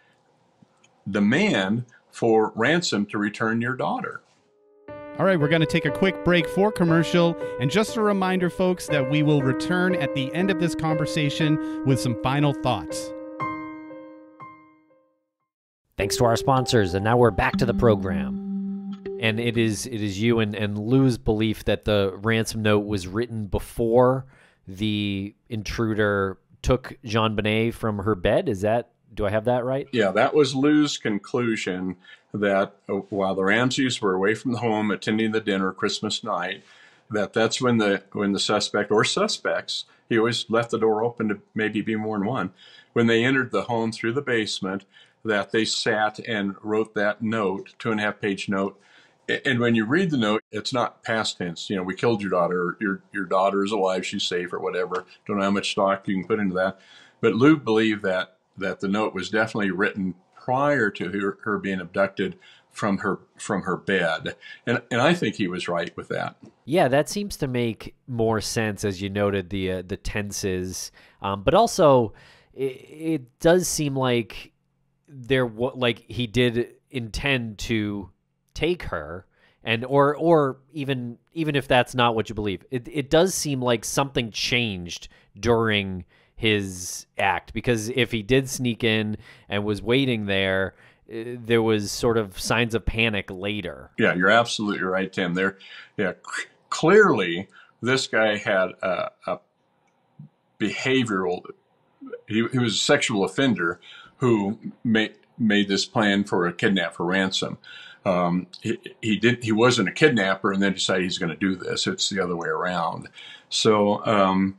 Speaker 3: demand for ransom to return your daughter?
Speaker 2: All right, we're going to take a quick break for commercial. And just a reminder, folks, that we will return at the end of this conversation with some final thoughts.
Speaker 1: Thanks to our sponsors, and now we're back to the program. And it is you and Lou's belief that the ransom note was written before the intruder took JonBenét from her bed. Do I have that right?
Speaker 3: Yeah, that was Lou's conclusion, that while the Ramseys were away from the home attending the dinner Christmas night, that's when the suspect or suspects, he always left the door open to maybe be more than one, when they entered the home through the basement, that they sat and wrote that note, 2.5-page note. And when you read the note, it's not past tense. We killed your daughter. Your daughter is alive. She's safe, or whatever. Don't know how much stock you can put into that. But Lou believed that the note was definitely written prior to her being abducted from her bed. And I think he was right with that.
Speaker 1: Yeah, that seems to make more sense, as you noted, the tenses. But also, it does seem like he did intend to take her, and or even if that's not what you believe, it does seem like something changed during his act, because if he did sneak in and was waiting there was sort of signs of panic later.
Speaker 3: Yeah, you're absolutely right, Tim. Clearly this guy had a behavioral, he was a sexual offender who made this plan for a kidnap for ransom. He wasn't a kidnapper and then decided he's going to do this. It's the other way around. So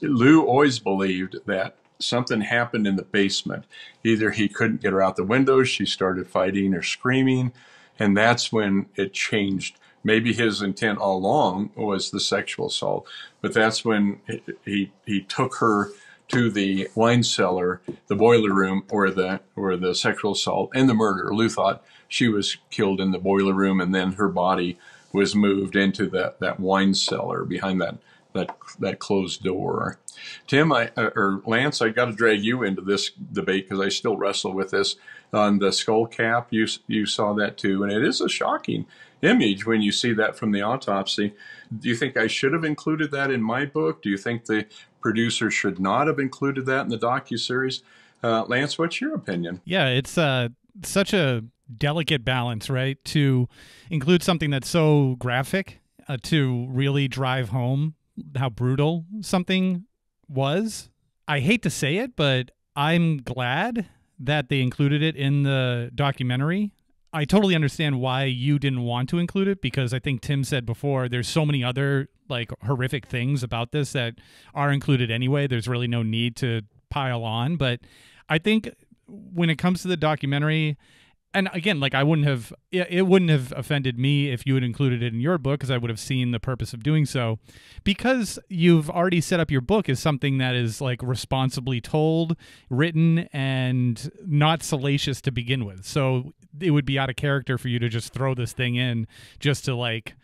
Speaker 3: Lou always believed that something happened in the basement. Either he couldn't get her out the window, she started fighting or screaming, and that's when it changed. Maybe his intent all along was the sexual assault, but that's when he took her to the wine cellar, the boiler room, where the sexual assault and the murder. Lou thought she was killed in the boiler room, and then her body was moved into that wine cellar behind that closed door. Tim, or Lance, I got to drag you into this debate because I still wrestle with this on the skull cap. You saw that too, and it is a shocking image when you see that from the autopsy. Do you think I should have included that in my book? Do you think the producer should not have included that in the docuseries? Lance, what's your opinion?
Speaker 2: Yeah, it's such a delicate balance, right? To include something that's so graphic, to really drive home how brutal something was. I hate to say it, but I'm glad that they included it in the documentary. I totally understand why you didn't want to include it, because I think Tim said before, there's so many other like horrific things about this that are included anyway. There's really no need to pile on. But I think when it comes to the documentary, and again, like it wouldn't have offended me if you had included it in your book, because I would have seen the purpose of doing so. Because you've already set up your book as something that is like responsibly told, written, and not salacious to begin with. So it would be out of character for you to just throw this thing in just to like,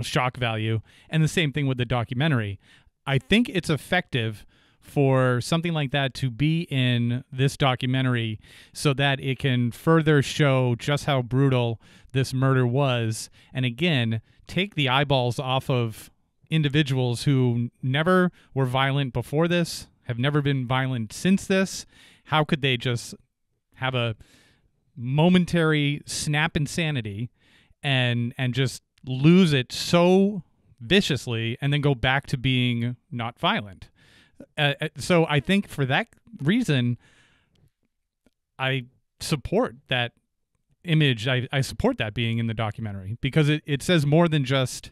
Speaker 2: shock value. And the same thing with the documentary. I think it's effective for something like that to be in this documentary so that it can further show just how brutal this murder was. And again, take the eyeballs off of individuals who never were violent before this, have never been violent since this. How could they just have a momentary snap insanity and just lose it so viciously and then go back to being not violent? So I think for that reason, I support that image. I support that being in the documentary, because it says more than just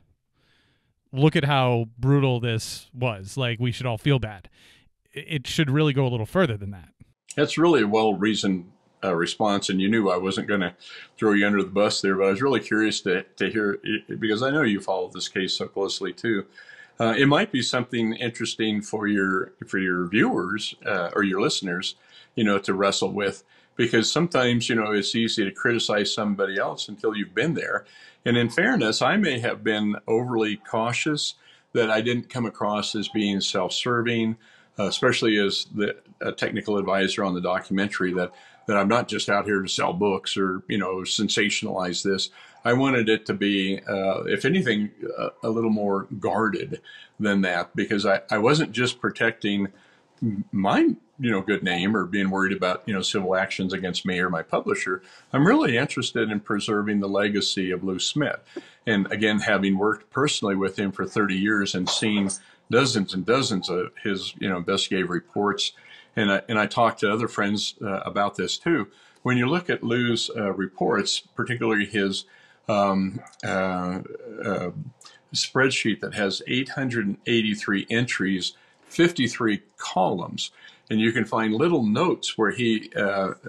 Speaker 2: look at how brutal this was. Like, we should all feel bad. It should really go a little further than that.
Speaker 3: That's really a well-reasoned response, and you knew I wasn't going to throw you under the bus there, but I was really curious to hear, because I know you followed this case so closely too. It might be something interesting for your viewers or your listeners, to wrestle with, because sometimes, it's easy to criticize somebody else until you've been there. And in fairness, I may have been overly cautious, that I didn't come across as being self-serving, especially as the technical advisor on the documentary, that I'm not just out here to sell books or, sensationalize this. I wanted it to be, if anything, a little more guarded than that, because I wasn't just protecting my, good name or being worried about, civil actions against me or my publisher. I'm really interested in preserving the legacy of Lou Smit. And again, having worked personally with him for 30 years and seen dozens and dozens of his, investigative reports. And I talked to other friends about this too. When you look at Lou's reports, particularly his spreadsheet that has 883 entries, 53 columns, and you can find little notes where he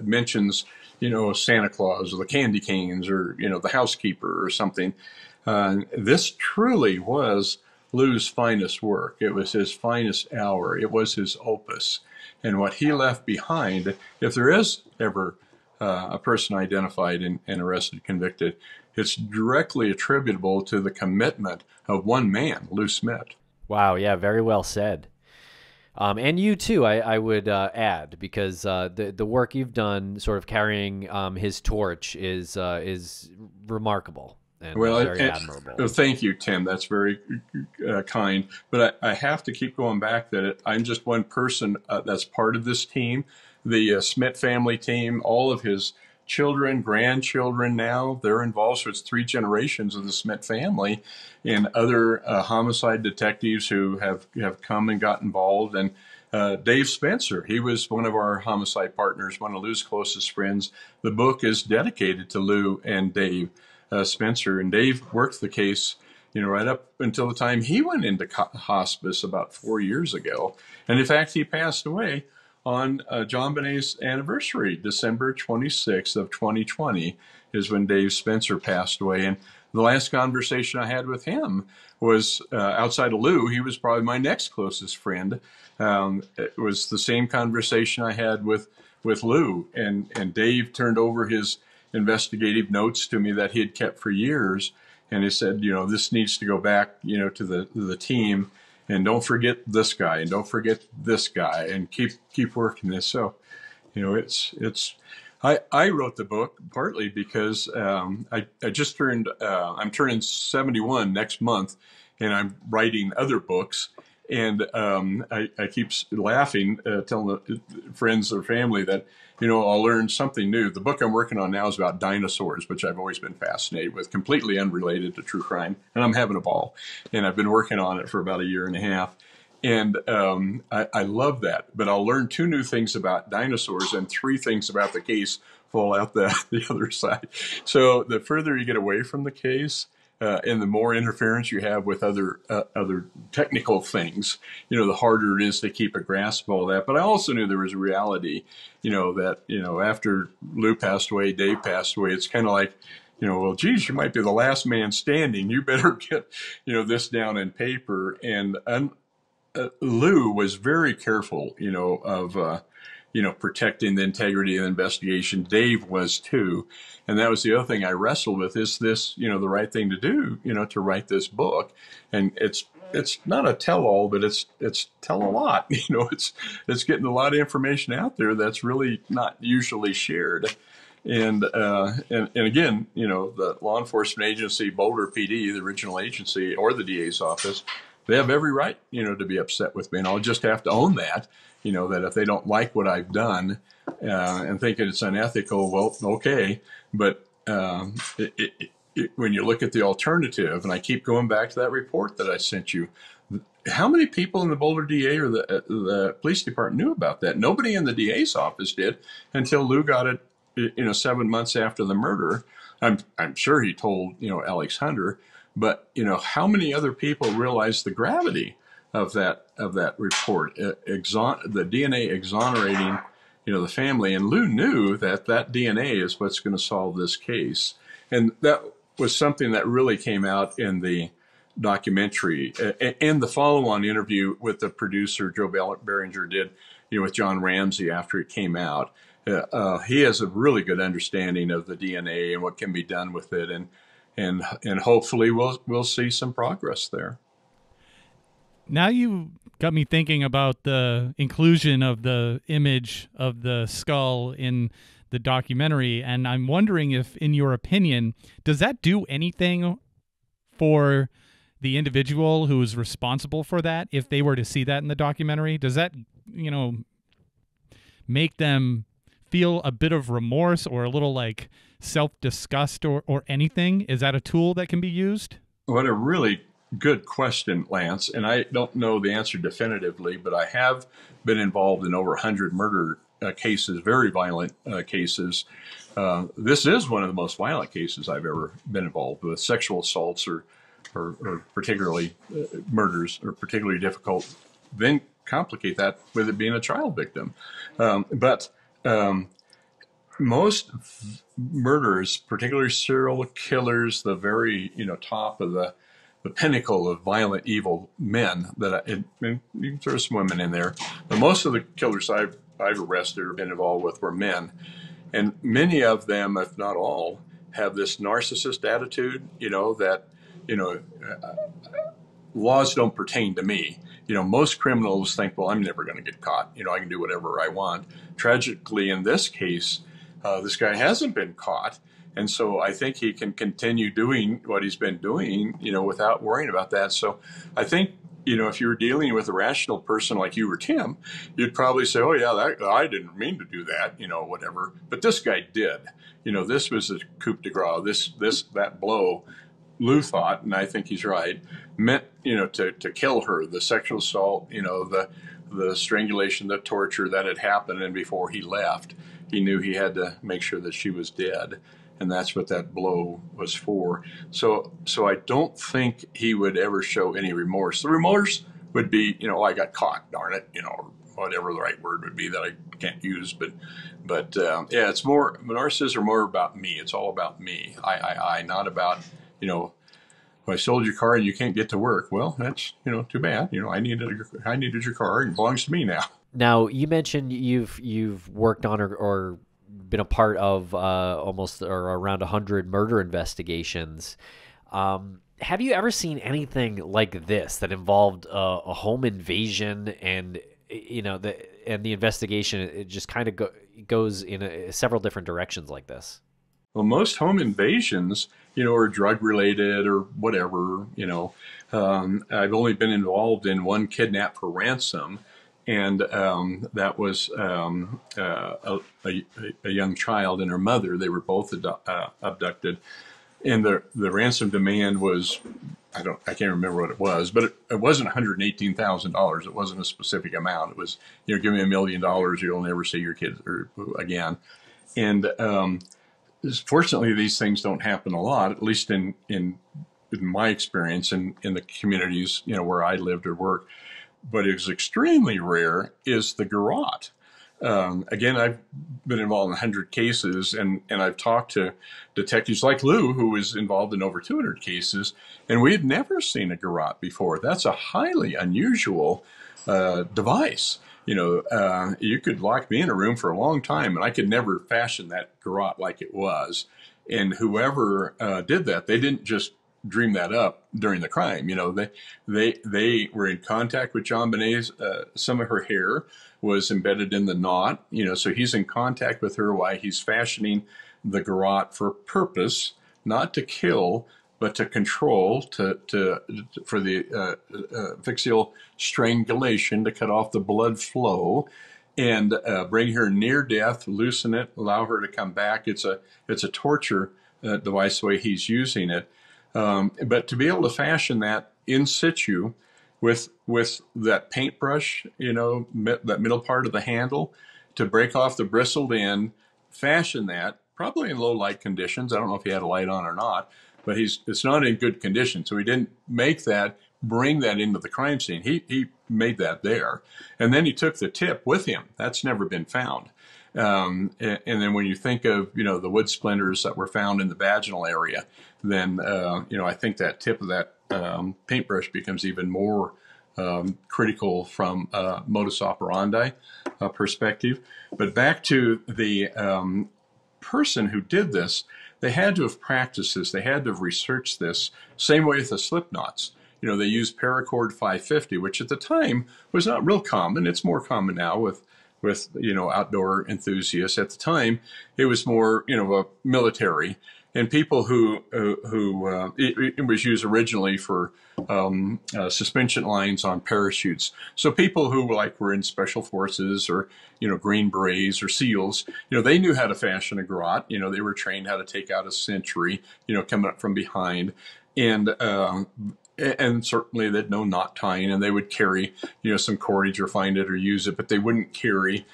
Speaker 3: mentions, Santa Claus or the candy canes or, the housekeeper or something. This truly was Lou's finest work. It was his finest hour. It was his opus. And what he left behind, if there is ever a person identified and arrested, convicted, it's directly attributable to the commitment of one man, Lou Smit.
Speaker 1: Wow, yeah, very well said. And you too, I would add, because the work you've done, sort of carrying his torch, is remarkable and very admirable.
Speaker 3: Thank you, Tim. That's very kind. But I have to keep going back that I'm just one person that's part of this team, the Smit family team. All of his children, grandchildren now, they're involved. So it's 3 generations of the Smit family, and other homicide detectives who have come and got involved. And Dave Spencer. He was one of our homicide partners, one of Lou's closest friends. The book is dedicated to Lou and Dave Spencer. And Dave worked the case, right up until the time he went into hospice about 4 years ago. And in fact, he passed away on JonBenét's anniversary, December 26th of 2020 is when Dave Spencer passed away. And the last conversation I had with him was outside of Lou. He was probably my next closest friend. It was the same conversation I had with Lou, and Dave turned over his investigative notes to me that he had kept for years. And he said, this needs to go back, to the team, and don't forget this guy, and don't forget this guy, and keep working this. So, I wrote the book partly because I just I'm turning 71 next month, and I'm writing other books. And I keep laughing, telling the friends or family that, I'll learn something new. The book I'm working on now is about dinosaurs, which I've always been fascinated with, completely unrelated to true crime. And I'm having a ball. And I've been working on it for about a year and a half. And I love that. But I'll learn 2 new things about dinosaurs and 3 things about the case fall out the other side. So the further you get away from the case, and the more interference you have with other technical things, the harder it is to keep a grasp of all that. But I also knew there was a reality, that, after Lou passed away, Dave passed away, it's kind of like, well, geez, you might be the last man standing. You better get, this down in paper. And Lou was very careful, of, protecting the integrity of the investigation. Dave was too. And that was the other thing I wrestled with. Is this, the right thing to do, to write this book? And it's not a tell-all, but it's tell a lot. It's getting a lot of information out there that's really not usually shared. And again, the law enforcement agency, Boulder PD, the original agency, or the DA's office, they have every right, to be upset with me. And I'll just have to own that, that if they don't like what I've done and think it's unethical, well, okay. But when you look at the alternative, and I keep going back to that report that I sent you, how many people in the Boulder DA or the police department knew about that? Nobody in the DA's office did until Lou got it, 7 months after the murder. I'm sure he told, Alex Hunter, but, how many other people realized the gravity of that report, the DNA exonerating, the family. And Lou knew that DNA is what's going to solve this case. And that was something that really came out in the documentary and the follow-on interview with the producer, Joe Beringer, did, with John Ramsey after it came out. He has a really good understanding of the DNA and what can be done with it. And hopefully we'll see some progress there.
Speaker 2: Now you got me thinking about the inclusion of the image of the skull in the documentary, and I'm wondering if, in your opinion, does that do anything for the individual who is responsible for that if they were to see that in the documentary? Does that, make them feel a bit of remorse or a little like self-disgust or anything? Is that a tool that can be used?
Speaker 3: What a really good question, Lance. And I don't know the answer definitively, but I have been involved in over 100 murder cases, very violent cases. This is one of the most violent cases I've ever been involved with. Sexual assaults or particularly murders are particularly difficult. Then complicate that with it being a child victim. But most murderers, particularly serial killers, the very top of the pinnacle of violent, evil men, and you can throw some women in there, but most of the killers I've arrested or been involved with were men. And many of them, if not all, have this narcissist attitude, that, laws don't pertain to me. Most criminals think, well, I'm never going to get caught. I can do whatever I want. Tragically, in this case, this guy hasn't been caught. And so I think he can continue doing what he's been doing, without worrying about that. So I think, if you were dealing with a rational person like you or Tim, you'd probably say, oh, yeah, I didn't mean to do that, whatever. But this guy did. This was a coup de grace. That blow, Lou thought, and I think he's right, meant, to kill her, the sexual assault, the the strangulation, the torture that had happened, and before he left, he knew he had to make sure that she was dead, and that's what that blow was for. So I don't think he would ever show any remorse. The remorse would be, oh, I got caught, darn it, or whatever the right word would be that I can't use. But yeah, it's more, narcissists are more about me. It's all about me. I, not about, well, I sold your car and you can't get to work. Well, that's, too bad. I needed your car and it belongs to me now.
Speaker 1: Now, you mentioned you've worked on or been a part of almost or around 100 murder investigations. Have you ever seen anything like this that involved a home invasion and the investigation? It just kind of goes in several different directions like this.
Speaker 3: Well, most home invasions, are drug related or whatever. I've only been involved in one kidnap for ransom. And that was a young child and her mother. They were both abducted, and the ransom demand was, I can't remember what it was, but it wasn't $118,000. It wasn't a specific amount. It was, give me $1 million, you'll never see your kids again. And fortunately, these things don't happen a lot, at least in my experience in the communities where I lived or worked. But is extremely rare is the garrote. Again, I've been involved in 100 cases, and I've talked to detectives like Lou, who was involved in over 200 cases, and we had never seen a garrote before. That's a highly unusual device. You could lock me in a room for a long time, and I could never fashion that garrote like it was. And whoever did that, they didn't just dream that up during the crime. They were in contact with JonBenét's, some of her hair was embedded in the knot, so he's in contact with her while he's fashioning the garrote for purpose, not to kill, but to control, for the asphyxial strangulation, to cut off the blood flow and bring her near death, loosen it, allow her to come back. It's a torture device the way he's using it. But to be able to fashion that in situ with that paintbrush, that middle part of the handle, to break off the bristled end, fashion that, probably in low light conditions. I don't know if he had a light on or not, but it's not in good condition. So he didn't bring that into the crime scene. He made that there. And then he took the tip with him. That's never been found. And then when you think of, the wood splinters that were found in the vaginal area, then, I think that tip of that paintbrush becomes even more critical from a modus operandi perspective. But back to the person who did this, they had to have practiced this. They had to have researched this. Same way with the slip knots. They used paracord 550, which at the time was not real common. It's more common now with outdoor enthusiasts. At the time, it was more, a military, and people who it was used originally for suspension lines on parachutes. So people who were in special forces or, Green Berets or SEALs, they knew how to fashion a garrote. They were trained how to take out a sentry, coming up from behind. And certainly they'd know knot tying, and they would carry, some cordage or find it or use it, but they wouldn't carry,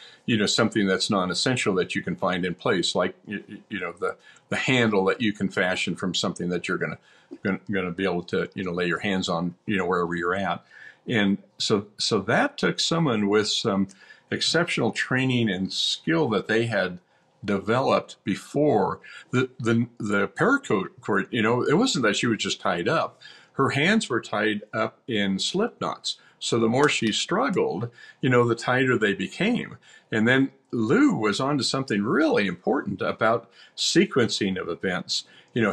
Speaker 3: something that's non-essential that you can find in place, like, the handle that you can fashion from something that you're going to be able to, lay your hands on, wherever you're at. And so that took someone with some exceptional training and skill that they had developed before. The paracord, it wasn't that she was just tied up. Her hands were tied up in slip knots. So the more she struggled, the tighter they became. And then Lou was onto something really important about sequencing of events.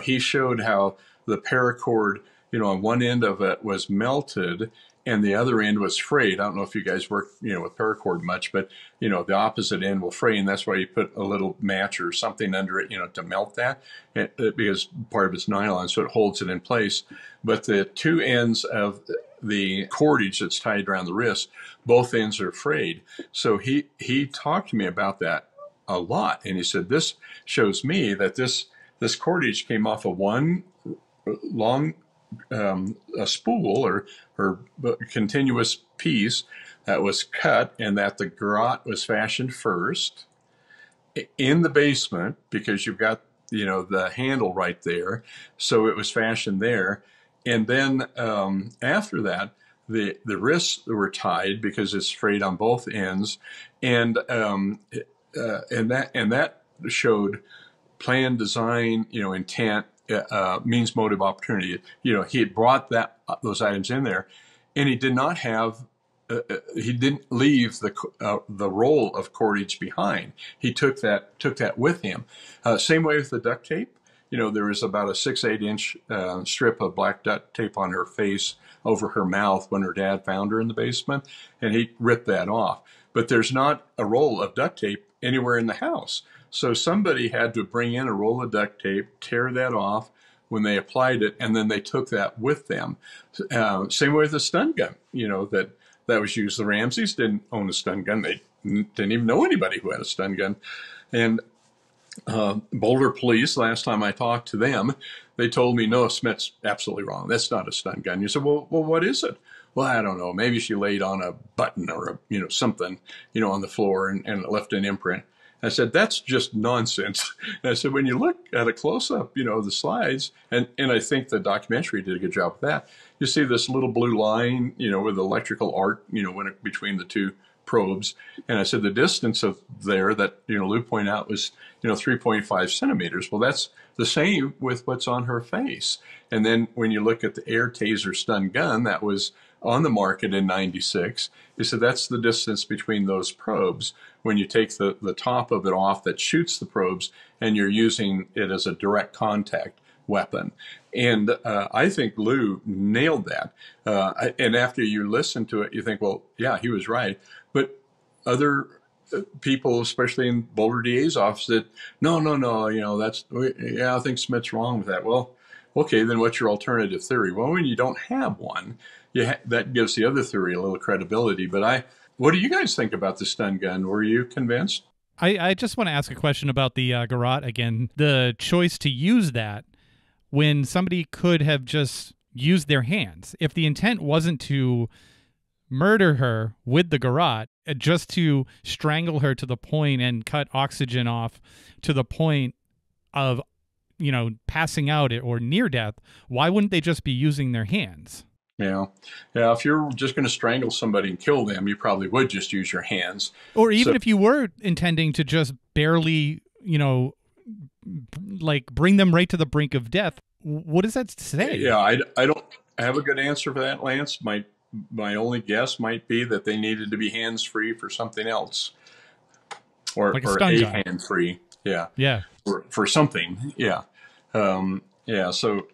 Speaker 3: He showed how the paracord, on one end of it was melted and the other end was frayed. I don't know if you guys work, with paracord much, but, the opposite end will fray, and that's why you put a little match or something under it, to melt that, because part of it's nylon, so it holds it in place. But the two ends of the cordage that's tied around the wrist, both ends are frayed. So he talked to me about that a lot, and he said, this shows me that this cordage came off of one long a spool or continuous piece that was cut and that the garrote was fashioned first in the basement, because you've got, the handle right there. So it was fashioned there. And then after that, the wrists were tied because it's frayed on both ends. And that showed plan, design, intent, means, motive, opportunity. He had brought those items in there, and he did not have. He didn't leave the roll of cordage behind. He took that with him. Same way with the duct tape. There was about a 6-8 inch strip of black duct tape on her face over her mouth when her dad found her in the basement, and he ripped that off. But there's not a roll of duct tape anywhere in the house. So somebody had to bring in a roll of duct tape, tear that off when they applied it, and then they took that with them. Same way with the stun gun, that was used. The Ramseys didn't own a stun gun. They didn't even know anybody who had a stun gun. And Boulder Police, last time I talked to them, they told me, no, Smit's absolutely wrong. That's not a stun gun. You said, well, what is it? Well, I don't know. Maybe she laid on a button or something, on the floor and it left an imprint. I said, that's just nonsense. And I said, when you look at a close-up, the slides, and I think the documentary did a good job with that, you see this little blue line, with electrical arc, between the two probes. And I said, the distance of there that, Lou pointed out was, 3.5 centimeters. Well, that's the same with what's on her face. And then when you look at the air taser stun gun that was on the market in 96, he said that's the distance between those probes when you take the top of it off that shoots the probes and you're using it as a direct contact weapon. And I think Lou nailed that. And after you listen to it, you think, well, yeah, he was right. But other people, especially in Boulder DA's office, that no, I think Smith's wrong with that. Well, okay, then what's your alternative theory? Well, when you don't have one, that gives the other theory a little credibility. But what do you guys think about the stun gun? Were you convinced?
Speaker 2: I just want to ask a question about the garrote again. The choice to use that when somebody could have just used their hands. If the intent wasn't to murder her with the garrote, just to strangle her to the point and cut oxygen off to the point of, passing out or near death, why wouldn't they just be using their hands?
Speaker 3: Yeah. If you're just going to strangle somebody and kill them, you probably would just use your hands.
Speaker 2: Or even if you were intending to just barely, bring them right to the brink of death, what does that say?
Speaker 3: Yeah, I don't have a good answer for that, Lance. My only guess might be that they needed to be hands-free for something else. Or a hand-free. Yeah.
Speaker 2: Yeah.
Speaker 3: For something. Yeah. So,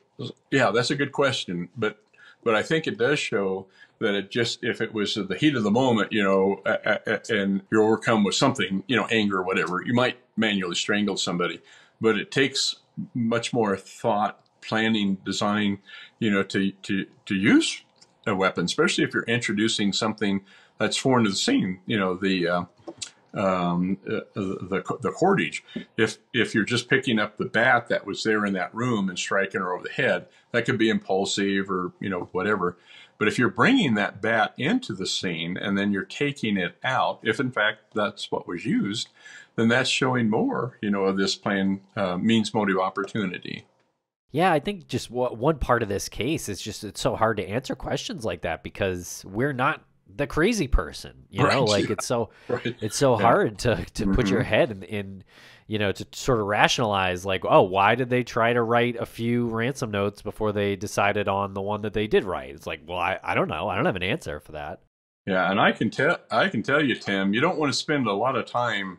Speaker 3: that's a good question. But I think it does show that if it was the heat of the moment, and you're overcome with something, anger or whatever, you might manually strangle somebody. But it takes much more thought, planning, design, to use a weapon, especially if you're introducing something that's foreign to the scene, the cordage. If you're just picking up the bat that was there in that room and striking her over the head, that could be impulsive or, whatever. But if you're bringing that bat into the scene and then you're taking it out, if in fact that's what was used, then that's showing more, of this plan, means, motive, opportunity.
Speaker 1: Yeah, I think just one part of this case is just it's so hard to answer questions like that because we're not the crazy person, it's so it's so hard to put your head in to sort of rationalize why did they try to write a few ransom notes before they decided on the one that they did write? It's like, well, I don't know. I don't have an answer for that.
Speaker 3: Yeah, and I can tell you, Tim, you don't want to spend a lot of time,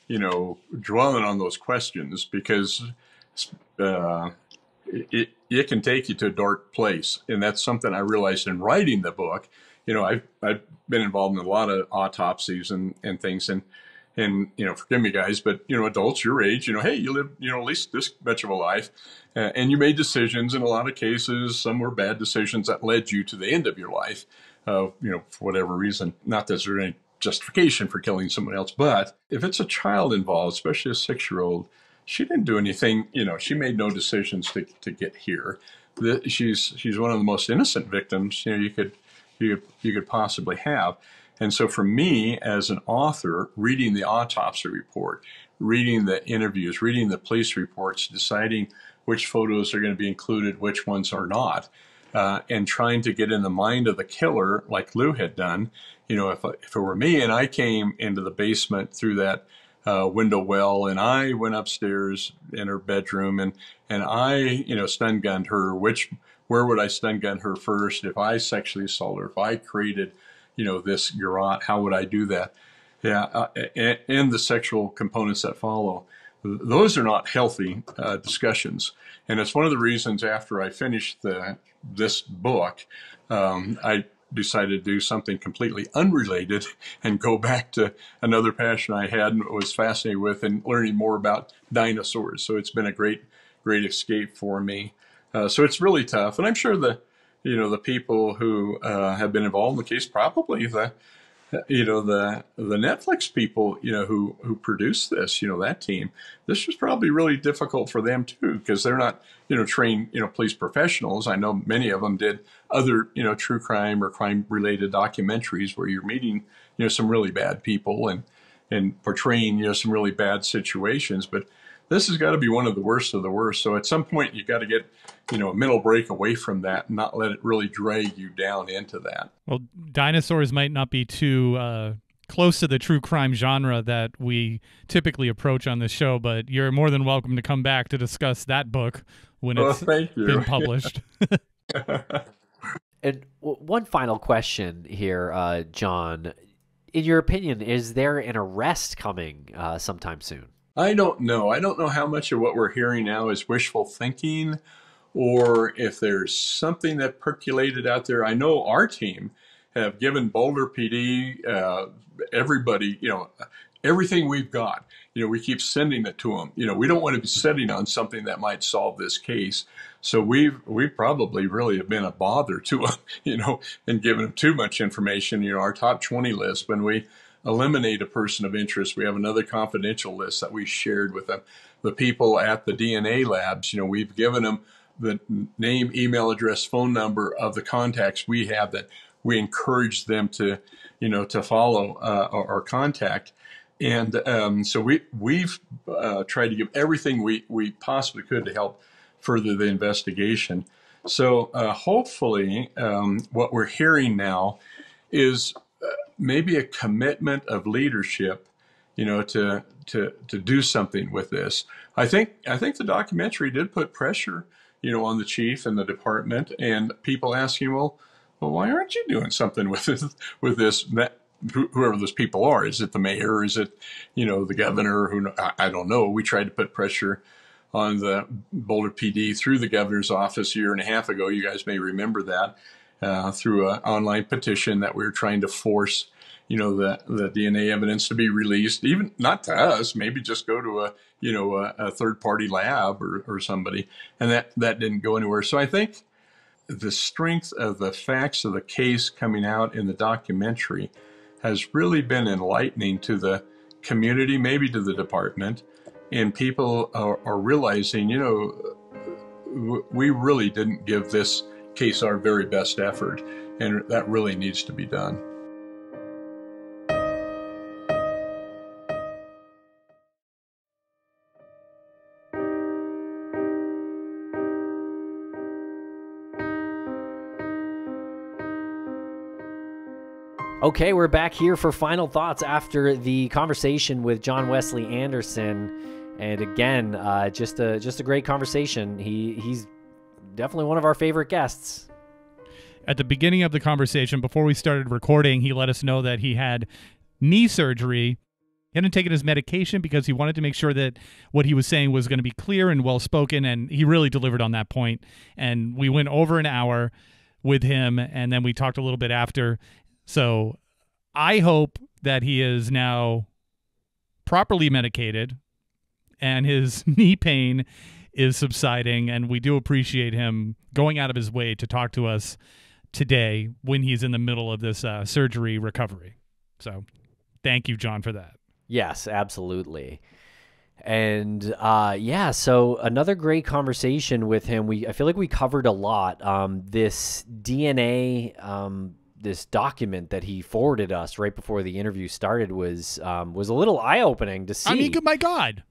Speaker 3: dwelling on those questions because it can take you to a dark place. And that's something I realized in writing the book. I've been involved in a lot of autopsies and things. And forgive me, guys, but, adults your age, hey, you live, at least this much of a life. And you made decisions in a lot of cases. Some were bad decisions that led you to the end of your life, for whatever reason. Not that there's any justification for killing someone else. But if it's a child involved, especially a 6-year-old, she didn't do anything, she made no decisions to get here. She's one of the most innocent victims, you could possibly have. And so for me as an author, reading the autopsy report, reading the interviews, reading the police reports, deciding which photos are going to be included, which ones are not, and trying to get in the mind of the killer like Lou had done. If it were me and I came into the basement through that window well and I went upstairs in her bedroom and I, stun gunned her, where would I stun gun her first? If I sexually assaulted her, if I created, this garrote, how would I do that? Yeah, and the sexual components that follow. Those are not healthy discussions. And it's one of the reasons after I finished this book, I decided to do something completely unrelated and go back to another passion I had and was fascinated with and learning more about dinosaurs. So it's been a great escape for me. So it's really tough. And I'm sure the people who have been involved in the case, probably the Netflix people, who produced this, that team, this was probably really difficult for them too, because they're not, trained, police professionals. I know many of them did other, true crime or crime related documentaries where you're meeting, some really bad people and portraying, some really bad situations. But this has got to be one of the worst of the worst. So at some point you got to get, a mental break away from that and not let it really drag you down into that.
Speaker 2: Well, dinosaurs might not be too close to the true crime genre that we typically approach on this show, but you're more than welcome to come back to discuss that book when it's been published.
Speaker 1: And one final question here, John. In your opinion, is there an arrest coming sometime soon?
Speaker 3: I don't know. I don't know how much of what we're hearing now is wishful thinking or if there's something that percolated out there. I know our team have given Boulder PD, everybody, everything we've got. We keep sending it to them. We don't want to be sitting on something that might solve this case. So we probably really have been a bother to them, and given them too much information. Our top 20 list, when we eliminate a person of interest, we have another confidential list that we shared with them. The people at the DNA labs, we've given them the name, email address, phone number of the contacts we have that we encourage them to, to follow or contact. And so we've tried to give everything we possibly could to help further the investigation. So hopefully what we're hearing now is maybe a commitment of leadership, to do something with this. I think the documentary did put pressure, on the chief and the department, and people asking, well, why aren't you doing something with this? Whoever those people are, is it the mayor? Is it, the governor? I don't know. We tried to put pressure on the Boulder PD through the governor's office a year and a half ago. You guys may remember that through an online petition that we were trying to force, the DNA evidence to be released, even not to us, maybe just go to a third party lab or somebody. And that didn't go anywhere. So I think the strength of the facts of the case coming out in the documentary has really been enlightening to the community, maybe to the department, and people are realizing, we really didn't give this case our very best effort, and that really needs to be done.
Speaker 1: Okay, we're back here for final thoughts after the conversation with John Wesley Anderson. And again, just a great conversation. He's definitely one of our favorite guests.
Speaker 2: At the beginning of the conversation, before we started recording, he let us know that he had knee surgery. He hadn't taken his medication because he wanted to make sure that what he was saying was going to be clear and well-spoken, and he really delivered on that point. And we went over an hour with him, and then we talked a little bit after. So I hope that he is now properly medicated and his knee pain is subsiding, and we do appreciate him going out of his way to talk to us today when he's in the middle of this surgery recovery. So thank you, John, for that.
Speaker 1: Yes, absolutely. And so another great conversation with him. I feel like we covered a lot. This DNA this document that he forwarded us right before the interview started was a little eye-opening to see.
Speaker 2: I mean, my God.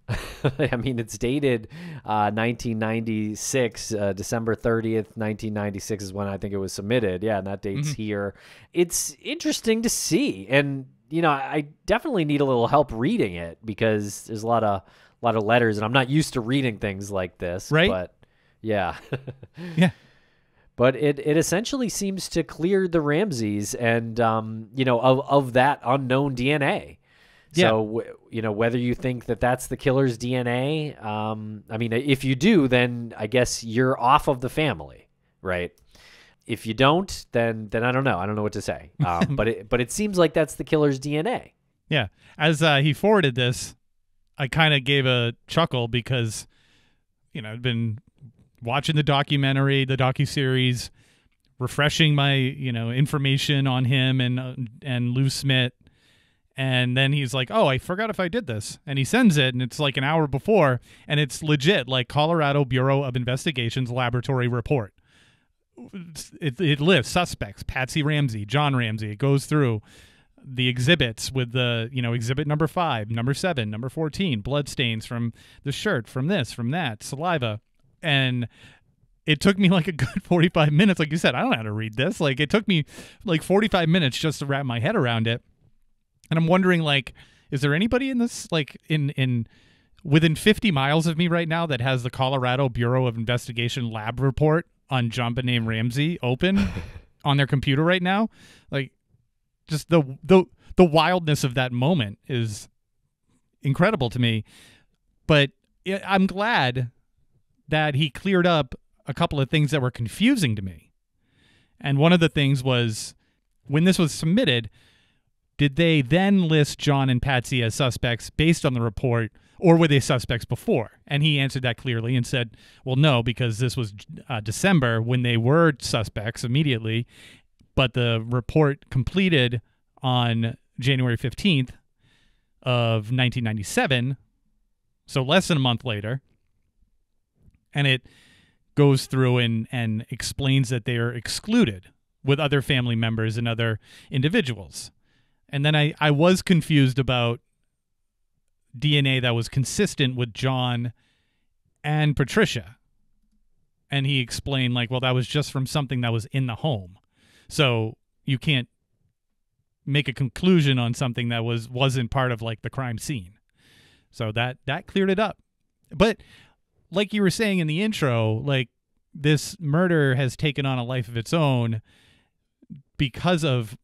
Speaker 1: I mean, it's dated 1996, December 30th, 1996 is when I think it was submitted. Yeah, and that date's here. It's interesting to see, and I definitely need a little help reading it because there's a lot of letters, and I'm not used to reading things like this.
Speaker 2: Right?
Speaker 1: But yeah,
Speaker 2: yeah.
Speaker 1: But it essentially seems to clear the Ramseys and, of that unknown DNA.
Speaker 2: Yeah.
Speaker 1: So, whether you think that that's the killer's DNA, I mean, if you do, then I guess you're off of the family, right? If you don't, then I don't know. I don't know what to say. But it seems like that's the killer's DNA.
Speaker 2: Yeah. As he forwarded this, I kind of gave a chuckle because, I'd been watching the documentary, the docuseries, refreshing my, information on him and Lou Smit. And then he's like, oh, I forgot if I did this. And he sends it, and it's like an hour before, and it's legit, like Colorado Bureau of Investigation's laboratory report. It lists suspects, Patsy Ramsey, John Ramsey. It goes through the exhibits with the, exhibit number 5, number 7, number 14, bloodstains from the shirt, from this, from that, saliva. And it took me like a good 45 minutes. Like you said, I don't know how to read this. Like, it took me like 45 minutes just to wrap my head around it. And I'm wondering, like, is there anybody in this, like, in within 50 miles of me right now that has the Colorado Bureau of Investigation lab report on JonBenét Ramsey open on their computer right now? Like, just the wildness of that moment is incredible to me. But I'm glad that he cleared up a couple of things that were confusing to me. And one of the things was, when this was submitted, did they then list John and Patsy as suspects based on the report, or were they suspects before? And he answered that clearly and said, well, no, because this was December when they were suspects immediately, but the report completed on January 15th of 1997, so less than a month later. And it goes through and explains that they are excluded with other family members and other individuals. And then I was confused about DNA that was consistent with John and Patricia. And he explained, like, well, that was just from something that was in the home. So you can't make a conclusion on something that wasn't part of, like, the crime scene. So that cleared it up. But like you were saying in the intro, like, this murder has taken on a life of its own because of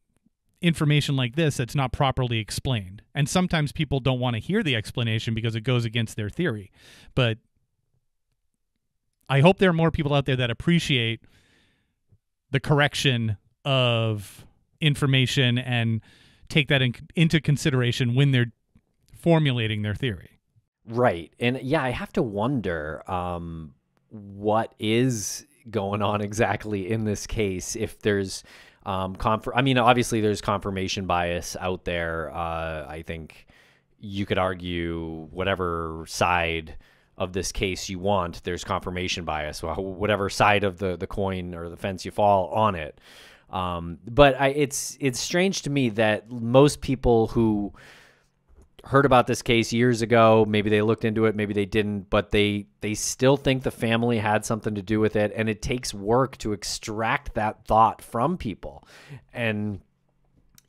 Speaker 2: information like this that's not properly explained. And sometimes people don't want to hear the explanation because it goes against their theory. But I hope there are more people out there that appreciate the correction of information and take that into consideration when they're formulating their theory.
Speaker 1: Right. And yeah, I have to wonder what is going on exactly in this case. If there's I mean, obviously there's confirmation bias out there. I think you could argue whatever side of this case you want, there's confirmation bias, whatever side of the coin or the fence you fall on it. But it's strange to me that most people who heard about this case years ago, maybe they looked into it, maybe they didn't, but they still think the family had something to do with it, and it takes work to extract that thought from people. And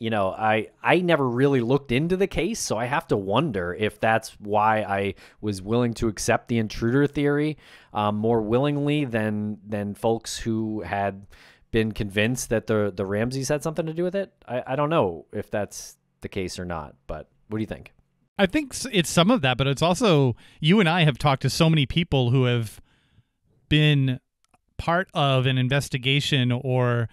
Speaker 1: I never really looked into the case, so I have to wonder if that's why I was willing to accept the intruder theory more willingly than folks who had been convinced that the Ramseys had something to do with it. I don't know if that's the case or not, but what do you think?
Speaker 2: I think it's some of that, but it's also, you and I have talked to so many people who have been part of an investigation or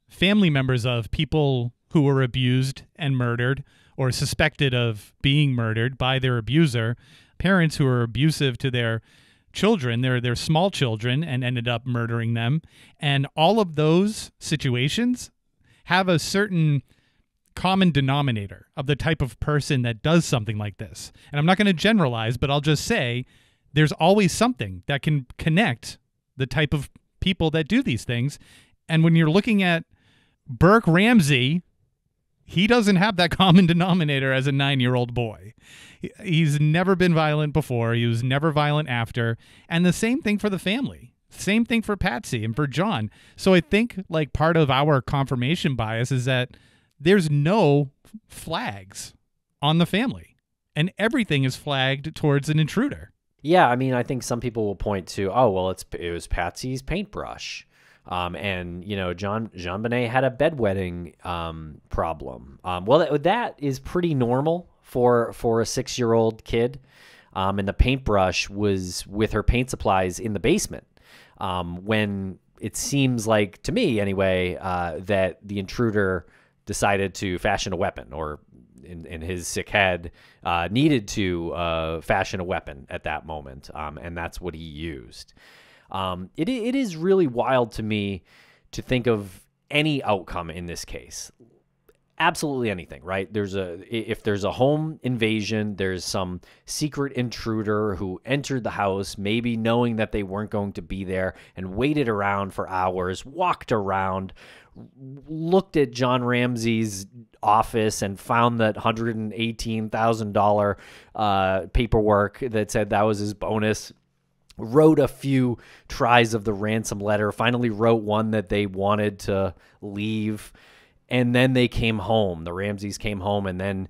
Speaker 2: family members of people who were abused and murdered or suspected of being murdered by their abuser, parents who are abusive to their children, their small children, and ended up murdering them. And all of those situations have a certain common denominator of the type of person that does something like this. And I'm not going to generalize, but I'll just say there's always something that can connect the type of people that do these things. And when you're looking at Burke Ramsey, he doesn't have that common denominator as a 9-year-old boy. He's never been violent before. He was never violent after. And the same thing for the family. Same thing for Patsy and for John. So I think like part of our confirmation bias is that there's no flags on the family, and everything is flagged towards an intruder.
Speaker 1: Yeah, I mean, I think some people will point to, oh, well, it was Patsy's paintbrush. And, you know, JonBenét had a bedwetting problem. Well, that is pretty normal for a 6-year-old kid. And the paintbrush was with her paint supplies in the basement. When it seems like, to me anyway, that the intruder decided to fashion a weapon, or in his sick head, needed to fashion a weapon at that moment, and that's what he used. It is really wild to me to think of any outcome in this case. Absolutely anything, right? If there's a home invasion, there's some secret intruder who entered the house, maybe knowing that they weren't going to be there, and waited around for hours, walked around, looked at John Ramsey's office and found that $118,000 paperwork that said that was his bonus, wrote a few tries of the ransom letter, finally wrote one that they wanted to leave, and then they came home. The Ramseys came home and then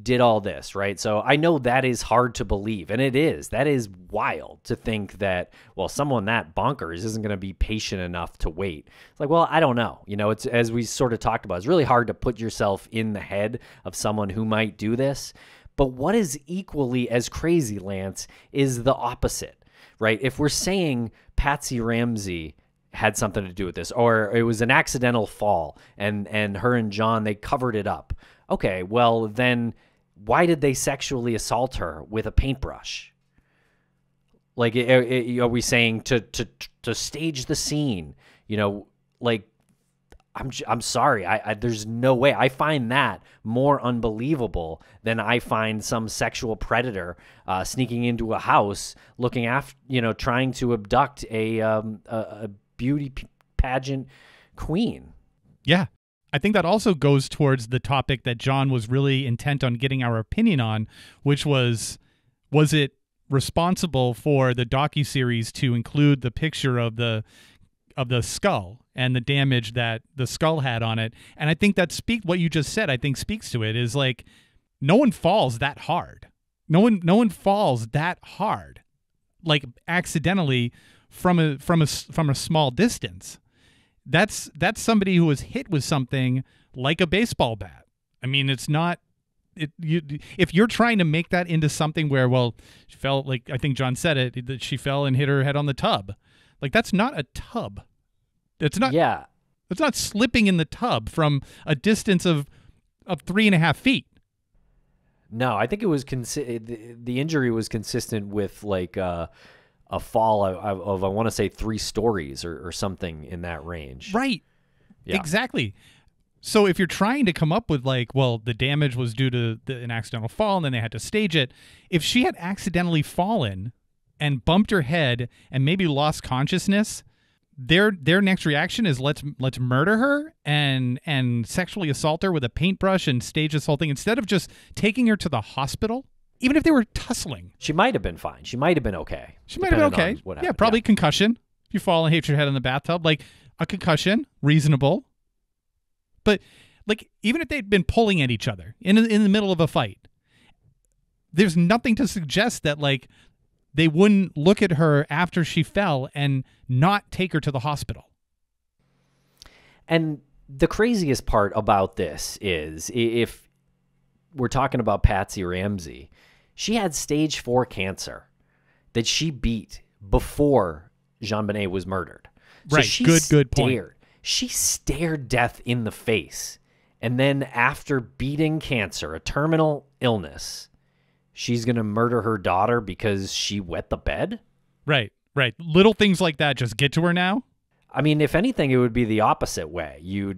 Speaker 1: did all this, right? So I know that is hard to believe, and it is. That is wild to think that, well, someone that bonkers isn't going to be patient enough to wait. It's like, well, I don't know. You know, it's, as we sort of talked about, it's really hard to put yourself in the head of someone who might do this. But what is equally as crazy, Lance, is the opposite, right? If we're saying Patsy Ramsey had something to do with this, or it was an accidental fall and her and John, they covered it up. Okay, well then why did they sexually assault her with a paintbrush? Like, are we saying to stage the scene? You know, like, I'm sorry. There's no way. I find that more unbelievable than I find some sexual predator sneaking into a house, looking after, you know, trying to abduct a beauty pageant queen.
Speaker 2: Yeah. I think that also goes towards the topic that John was really intent on getting our opinion on, which was it responsible for the docuseries to include the picture of the skull and the damage that the skull had on it? And I think that what you just said, I think speaks to it, is like, no one falls that hard. No one falls that hard, like accidentally from a small distance. That's somebody who was hit with something like a baseball bat. I mean, it's not. If you're trying to make that into something where, well, she fell, like I think John said it, that she fell and hit her head on the tub, like, that's not a tub. It's not. Yeah. It's not slipping in the tub from a distance of 3.5 feet.
Speaker 1: No, I think it was the injury was consistent with like a fall of I want to say 3 stories or something in that range.
Speaker 2: Right.
Speaker 1: Yeah.
Speaker 2: Exactly. So if you're trying to come up with like, well, the damage was due to an accidental fall and then they had to stage it, if she had accidentally fallen and bumped her head and maybe lost consciousness, their next reaction is let's murder her and sexually assault her with a paintbrush and stage this whole thing instead of just taking her to the hospital. Even if they were tussling,
Speaker 1: she might have been fine. She might have been okay.
Speaker 2: She might have been okay. Yeah, probably concussion. If you fall and hit your head in the bathtub, like a concussion, reasonable. But like, even if they'd been pulling at each other in the middle of a fight, there's nothing to suggest that like they wouldn't look at her after she fell and not take her to the hospital.
Speaker 1: And the craziest part about this is, if we're talking about Patsy Ramsey, she had stage 4 cancer that she beat before JonBenét was murdered. So
Speaker 2: right. Good point.
Speaker 1: She stared death in the face. And then after beating cancer, a terminal illness, she's going to murder her daughter because she wet the bed?
Speaker 2: Right. Little things like that just get to her now?
Speaker 1: I mean, if anything, it would be the opposite way. You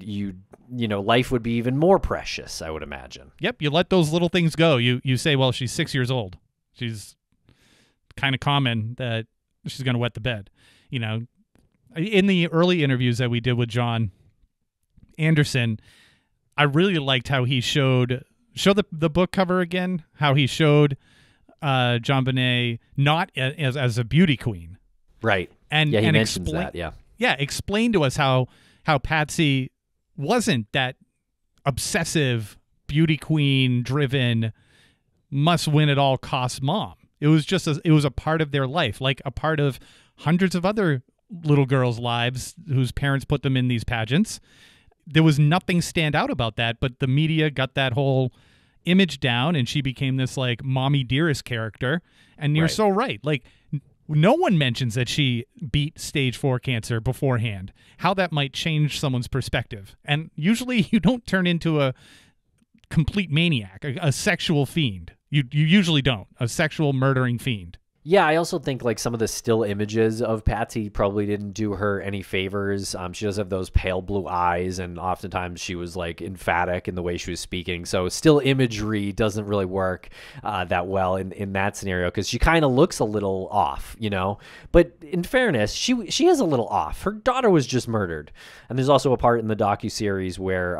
Speaker 1: know, life would be even more precious, I would imagine.
Speaker 2: Yep, you let those little things go. You say, well, she's 6 years old. She's kind of common that she's going to wet the bed. You know, in the early interviews that we did with John, Anderson, I really liked how he show the book cover again, how he showed JonBenét not as a beauty queen.
Speaker 1: Right.
Speaker 2: And
Speaker 1: he
Speaker 2: and
Speaker 1: mentions that, yeah.
Speaker 2: Yeah, explain to us how Patsy wasn't that obsessive beauty queen driven must win at all costs mom. It was just it was a part of their life, like a part of hundreds of other little girls' lives whose parents put them in these pageants. There was nothing stand out about that, but the media got that whole image down, and she became this like mommy dearest character. And you're so right. Like, no one mentions that she beat stage 4 cancer beforehand, how that might change someone's perspective. And usually you don't turn into a complete maniac, a sexual fiend. You usually don't. A sexual murdering fiend.
Speaker 1: Yeah, I also think like some of the still images of Patsy probably didn't do her any favors. She does have those pale blue eyes, and oftentimes she was like emphatic in the way she was speaking. So still imagery doesn't really work that well in that scenario, because she kind of looks a little off, you know. But in fairness, she is a little off. Her daughter was just murdered, and there's also a part in the docuseries where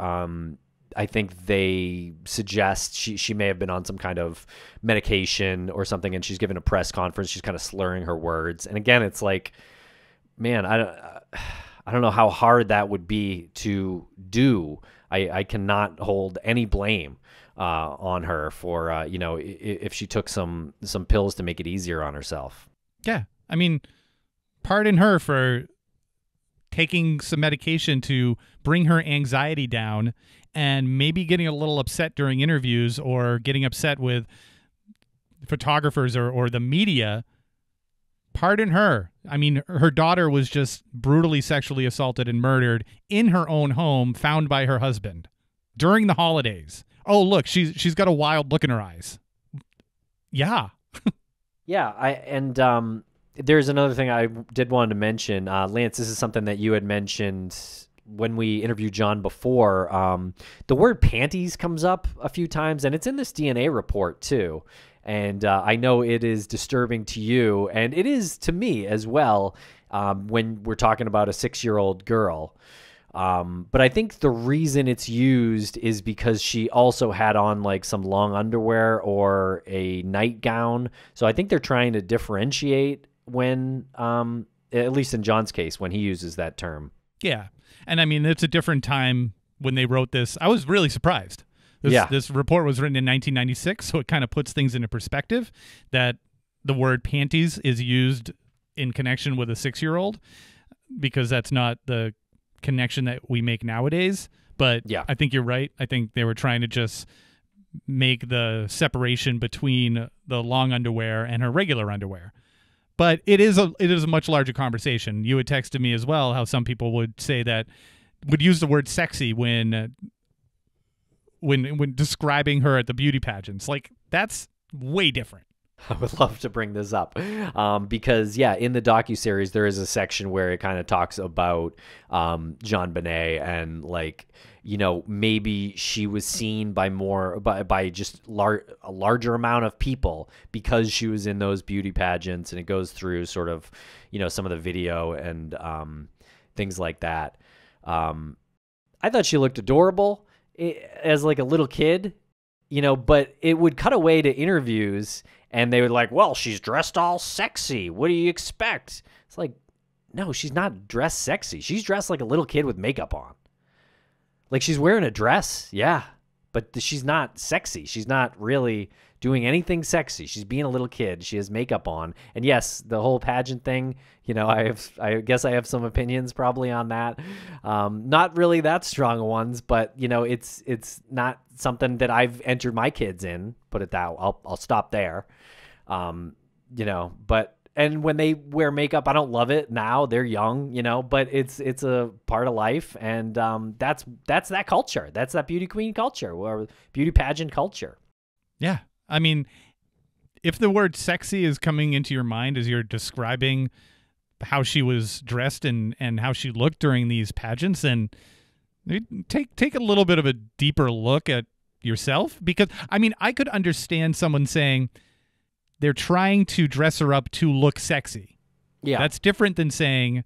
Speaker 1: I think they suggest she may have been on some kind of medication or something, and she's given a press conference. She's kind of slurring her words. And again, it's like, man, I don't know how hard that would be to do. I cannot hold any blame on her for, you know, if she took some pills to make it easier on herself.
Speaker 2: Yeah. I mean, pardon her for taking some medication to bring her anxiety down and maybe getting a little upset during interviews or getting upset with photographers or the media. Pardon her. I mean, her daughter was just brutally sexually assaulted and murdered in her own home, found by her husband during the holidays. Oh, look, she's got a wild look in her eyes. Yeah.
Speaker 1: Yeah, there's another thing I did want to mention. Lance, this is something that you had mentioned when we interviewed John before. The word panties comes up a few times, and it's in this DNA report too. And I know it is disturbing to you, and it is to me as well when we're talking about a 6-year-old girl. But I think the reason it's used is because she also had on like some long underwear or a nightgown. So I think they're trying to differentiate when, at least in John's case, when he uses that term.
Speaker 2: Yeah. And I mean, it's a different time when they wrote this. I was really surprised. This report was written in 1996, so it kind of puts things into perspective that the word panties is used in connection with a 6-year-old, because that's not the connection that we make nowadays. But yeah, I think you're right. I think they were trying to just make the separation between the long underwear and her regular underwear. But it is a much larger conversation. You had texted me as well how some people would say that, would use the word sexy when describing her at the beauty pageants. Like, that's way different.
Speaker 1: I would love to bring this up because, yeah, in the docuseries, there is a section where it kind of talks about JonBenét and, like, you know, maybe she was seen by just a larger amount of people because she was in those beauty pageants, and it goes through sort of, you know, some of the video and things like that. I thought she looked adorable as like a little kid, you know, but it would cut away to interviews and they would like, well, she's dressed all sexy. What do you expect? It's like, no, she's not dressed sexy. She's dressed like a little kid with makeup on. Like, she's wearing a dress, yeah, but she's not sexy. She's not really doing anything sexy. She's being a little kid. She has makeup on. And yes, the whole pageant thing, you know, I guess I have some opinions probably on that. Not really that strong ones, but, you know, it's not something that I've entered my kids in, put it that way. I'll stop there. You know, and when they wear makeup, I don't love it now. They're young, you know, but it's a part of life. And that's that culture. That's that beauty queen culture or beauty pageant culture.
Speaker 2: Yeah. I mean, if the word sexy is coming into your mind as you're describing how she was dressed and how she looked during these pageants, then take a little bit of a deeper look at yourself. Because, I mean, I could understand someone saying they're trying to dress her up to look sexy.
Speaker 1: Yeah.
Speaker 2: That's different than saying,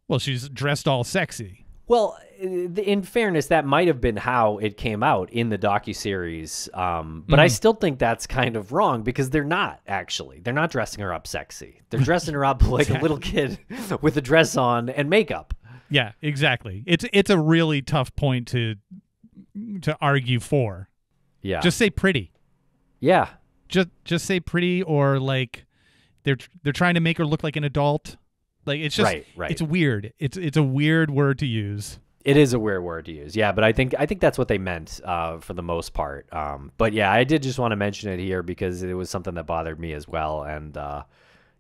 Speaker 2: well, she's dressed all sexy.
Speaker 1: Well, in fairness, that might have been how it came out in the docuseries, but I still think that's kind of wrong because they're not actually. They're not dressing her up sexy. They're dressing her up like a little kid with a dress on and makeup.
Speaker 2: Yeah, exactly. It's a really tough point to argue for.
Speaker 1: Yeah.
Speaker 2: Just say pretty.
Speaker 1: Yeah.
Speaker 2: Just say pretty, or like they're trying to make her look like an adult. Like, it's just
Speaker 1: right.
Speaker 2: It's weird. It's a weird word to use.
Speaker 1: It is a weird word to use. Yeah, but I think that's what they meant for the most part. But yeah, I did just want to mention it here because it was something that bothered me as well. And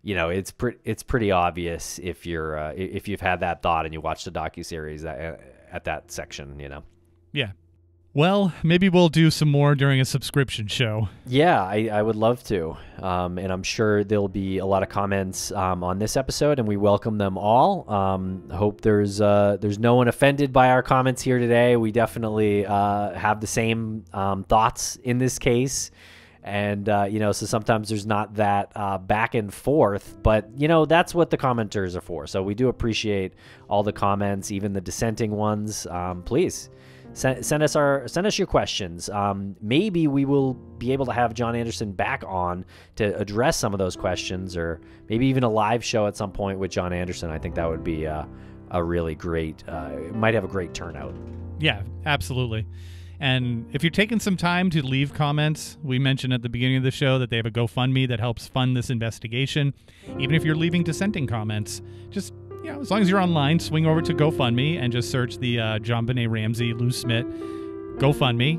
Speaker 1: you know, it's pretty obvious if you've had that thought and you watch the docuseries at that section. You know.
Speaker 2: Yeah. Well, maybe we'll do some more during a subscription show.
Speaker 1: Yeah, I would love to. And I'm sure there'll be a lot of comments on this episode, and we welcome them all. Hope there's no one offended by our comments here today. We definitely have the same thoughts in this case. And, you know, so sometimes there's not that back and forth, but, you know, that's what the commenters are for. So we do appreciate all the comments, even the dissenting ones. Please. Send us your questions. Maybe we will be able to have John Anderson back on to address some of those questions, or maybe even a live show at some point with John Anderson. I think that would be a really great, might have a great turnout.
Speaker 2: Yeah, absolutely. And if you're taking some time to leave comments, we mentioned at the beginning of the show that they have a GoFundMe that helps fund this investigation. Even if you're leaving dissenting comments, just, you know, as long as you're online, swing over to GoFundMe and just search the JonBenét Ramsey, Lou Smit GoFundMe.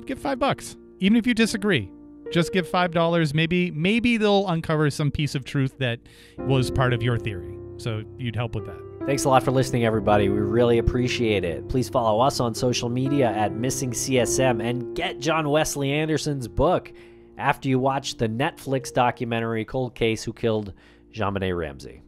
Speaker 2: Give $5. Even if you disagree, just give $5. Maybe they'll uncover some piece of truth that was part of your theory. So you'd help with that.
Speaker 1: Thanks a lot for listening, everybody. We really appreciate it. Please follow us on social media at MissingCSM and get John Wesley Anderson's book after you watch the Netflix documentary Cold Case: Who Killed JonBenét Ramsey.